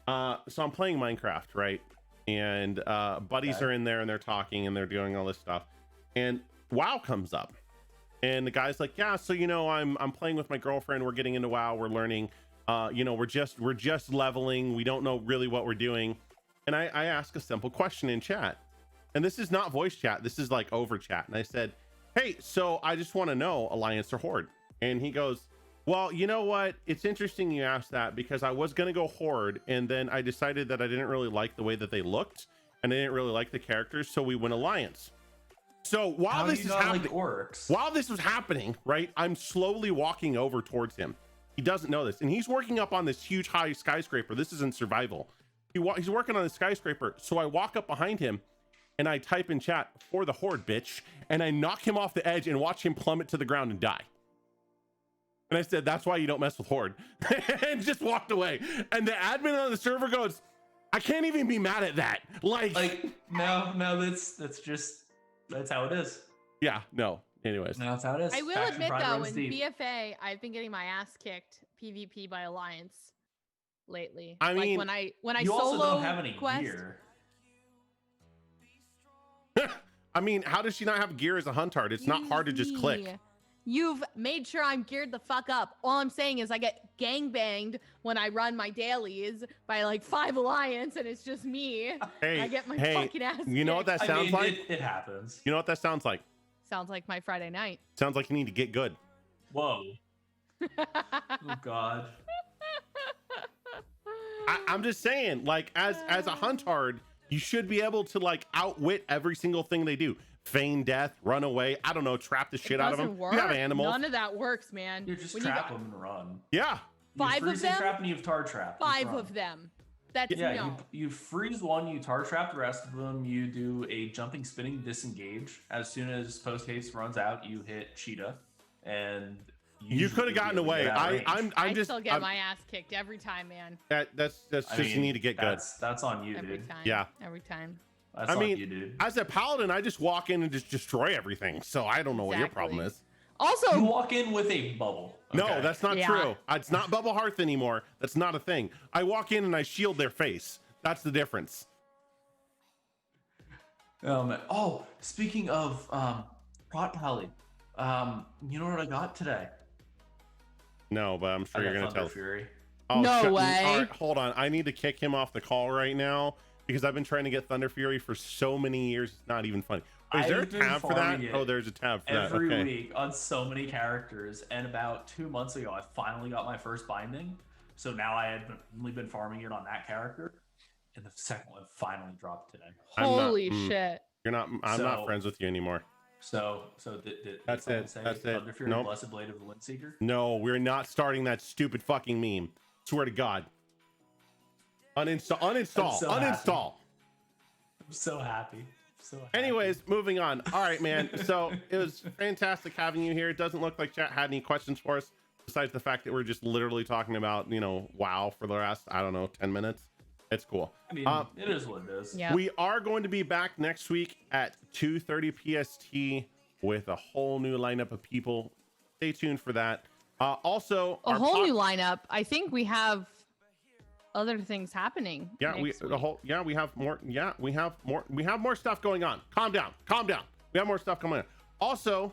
B: So I'm playing Minecraft, right? And buddies are in there and they're talking and they're doing all this stuff, and WoW comes up, and the guy's like, yeah, so I'm playing with my girlfriend. We're getting into WoW. We're learning. We're just leveling. We don't know really what we're doing. And I ask a simple question in chat, and this is not voice chat. This is like over chat. And I said, hey, so I just want to know, Alliance or Horde? And he goes, well, you know what? It's interesting you asked that because I was going to go Horde, and then I decided that I didn't really like the way that they looked, and I didn't really like the characters, so we went Alliance. So while this is happening, while this was happening, right, I'm slowly walking over towards him. He doesn't know this, and he's working up on this huge high skyscraper. This is in survival. He's working on the skyscraper, so I walk up behind him, and I type in chat, for the Horde, bitch, and I knock him off the edge and watch him plummet to the ground and die. And I said, that's why you don't mess with Horde. And just walked away. And the admin on the server goes, I can't even be mad at that. Like
E: no, that's how it is.
B: Yeah, no. Anyways.
E: No, that's how it is.
A: I will
E: Faction
A: admit
E: pride
A: though,
E: runs
A: in
E: deep.
A: BFA, I've been getting my ass kicked PvP by Alliance lately.
B: I mean,
A: when I
E: you
A: solo
E: also don't have any
A: quest,
E: gear.
B: I mean, how does she not have gear as a huntard? It's not hard to just click.
A: You've made sure I'm geared the fuck up. All I'm saying is I get gangbanged when I run my dailies by like 5 Alliance, and it's just me.
B: Hey,
A: I get my fucking ass kicked.
B: you know what that sounds like?
E: It happens.
B: You know what that sounds like?
A: Sounds like my Friday night.
B: Sounds like you need to get good.
E: Whoa. Oh God.
B: I'm just saying, like, as a huntard, you should be able to like outwit every single thing they do. Feign death, run away, I don't know, trap the shit out of them.
A: Work.
B: You have animals.
A: None of that works, man.
E: You just
A: When
E: trap them and run.
B: Yeah.
E: You
A: 5 of
E: freeze and
A: them?
E: trap and you have tar trap.
A: 5 of them. That's
E: You freeze one, you tar trap the rest of them, you do a jumping spinning disengage. As soon as post haste runs out, you hit cheetah, and
B: you could have gotten away.
A: I still get my ass kicked every time, man.
B: That's just you need to get good.
E: That's on you,
A: Every
E: dude.
A: time.
B: Yeah.
A: Every time.
E: That's on you, dude.
B: As a paladin, I just walk in and just destroy everything. So I don't know what your problem is.
A: Also,
E: you walk in with a bubble.
B: No, that's not true. It's not bubble hearth anymore. That's not a thing. I walk in and I shield their face. That's the difference.
E: Speaking of Prot Pally, you know what I got today?
B: No, but I'm sure you're gonna tell.
E: Fury.
B: Oh,
A: no way.
B: All right, hold on. I need to kick him off the call right now because I've been trying to get Thunder Fury for so many years. It's not even funny. Is there a tab for that? Oh, there's a tab for that.
E: Every week on so many characters, and about 2 months ago, I finally got my first binding. So now I had only been farming it on that character, and the second one finally dropped today.
A: Holy shit!
B: You're not. I'm not friends with you anymore.
E: So
B: that's it. That's it.
E: Thunder Fury,
B: nope.
E: Blessed Blade of the Windseeker?
B: No, we're not starting that stupid fucking meme. Swear to God. Uninstall. Uninstall.
E: I'm so happy.
B: Anyways, moving on. All right, man. So it was fantastic having you here. It doesn't look like chat had any questions for us besides the fact that we're just literally talking about, WoW for the last, 10 minutes. It's cool.
E: I mean, it is what it is.
A: Yeah.
B: We are going to be back next week at 2:30 PST with a whole new lineup of people. Stay tuned for that. Also,
A: a whole new lineup. I think we have other things happening.
B: Yeah, we have more. Yeah, we have more. We have more stuff going on. Calm down. We have more stuff coming on. Also,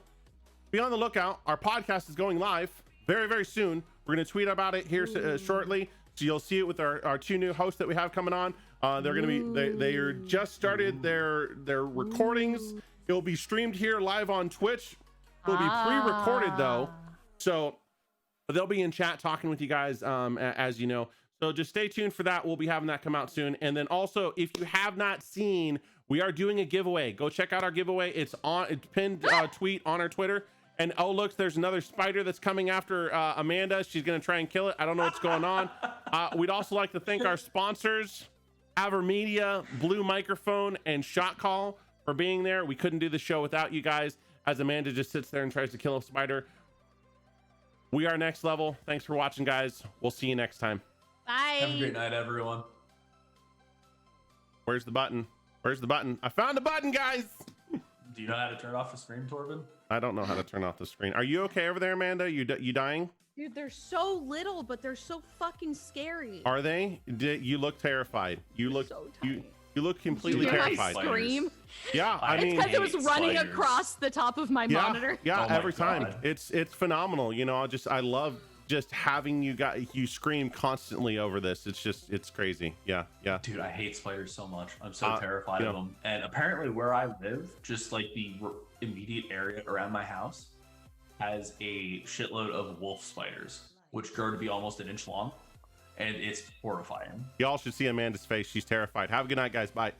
B: be on the lookout. Our podcast is going live very, very soon. We're going to tweet about it here shortly. So you'll see it with our two new hosts that we have coming on. They're going to be, they are just started their recordings. It'll be streamed here live on Twitch. It'll be pre-recorded though. So they'll be in chat talking with you guys, as you know. So just stay tuned for that. We'll be having that come out soon. And then also, if you have not seen, we are doing a giveaway. Go check out our giveaway. It's pinned tweet on our Twitter. And oh, look, there's another spider that's coming after Amanda. She's going to try and kill it. I don't know what's going on. We'd also like to thank our sponsors, Avermedia, Blue Microphone, and Shot Call for being there. We couldn't do the show without you guys, as Amanda just sits there and tries to kill a spider. We are next level. Thanks for watching, guys. We'll see you next time.
A: Bye.
E: Have a great night, everyone.
B: Where's the button? Where's the button? I found the button, guys.
E: Do you know how to turn off the stream, Torben?
B: I don't know how to turn off the screen. Are you okay over there, Amanda? You dying?
A: Dude, they're so little, but they're so fucking scary.
B: Are they? You look terrified. You
A: They're
B: look
A: so
B: you
A: tiny.
B: look completely
A: Did you hear my
B: terrified.
A: scream?
B: Yeah, I
A: It's
B: mean,
A: because it was
E: hate
A: running
E: spiders.
A: across the top of my monitor.
B: yeah,
E: Oh my
B: every time.
E: God.
B: It's phenomenal. You know, I love just having you scream constantly over this. It's crazy. Yeah.
E: Dude, I hate spiders so much. I'm so terrified
B: yeah.
E: of them. And apparently where I live, just like the immediate area around my house, has a shitload of wolf spiders, which grow to be almost an inch long. And it's horrifying.
B: Y'all should see Amanda's face. She's terrified. Have a good night, guys. Bye.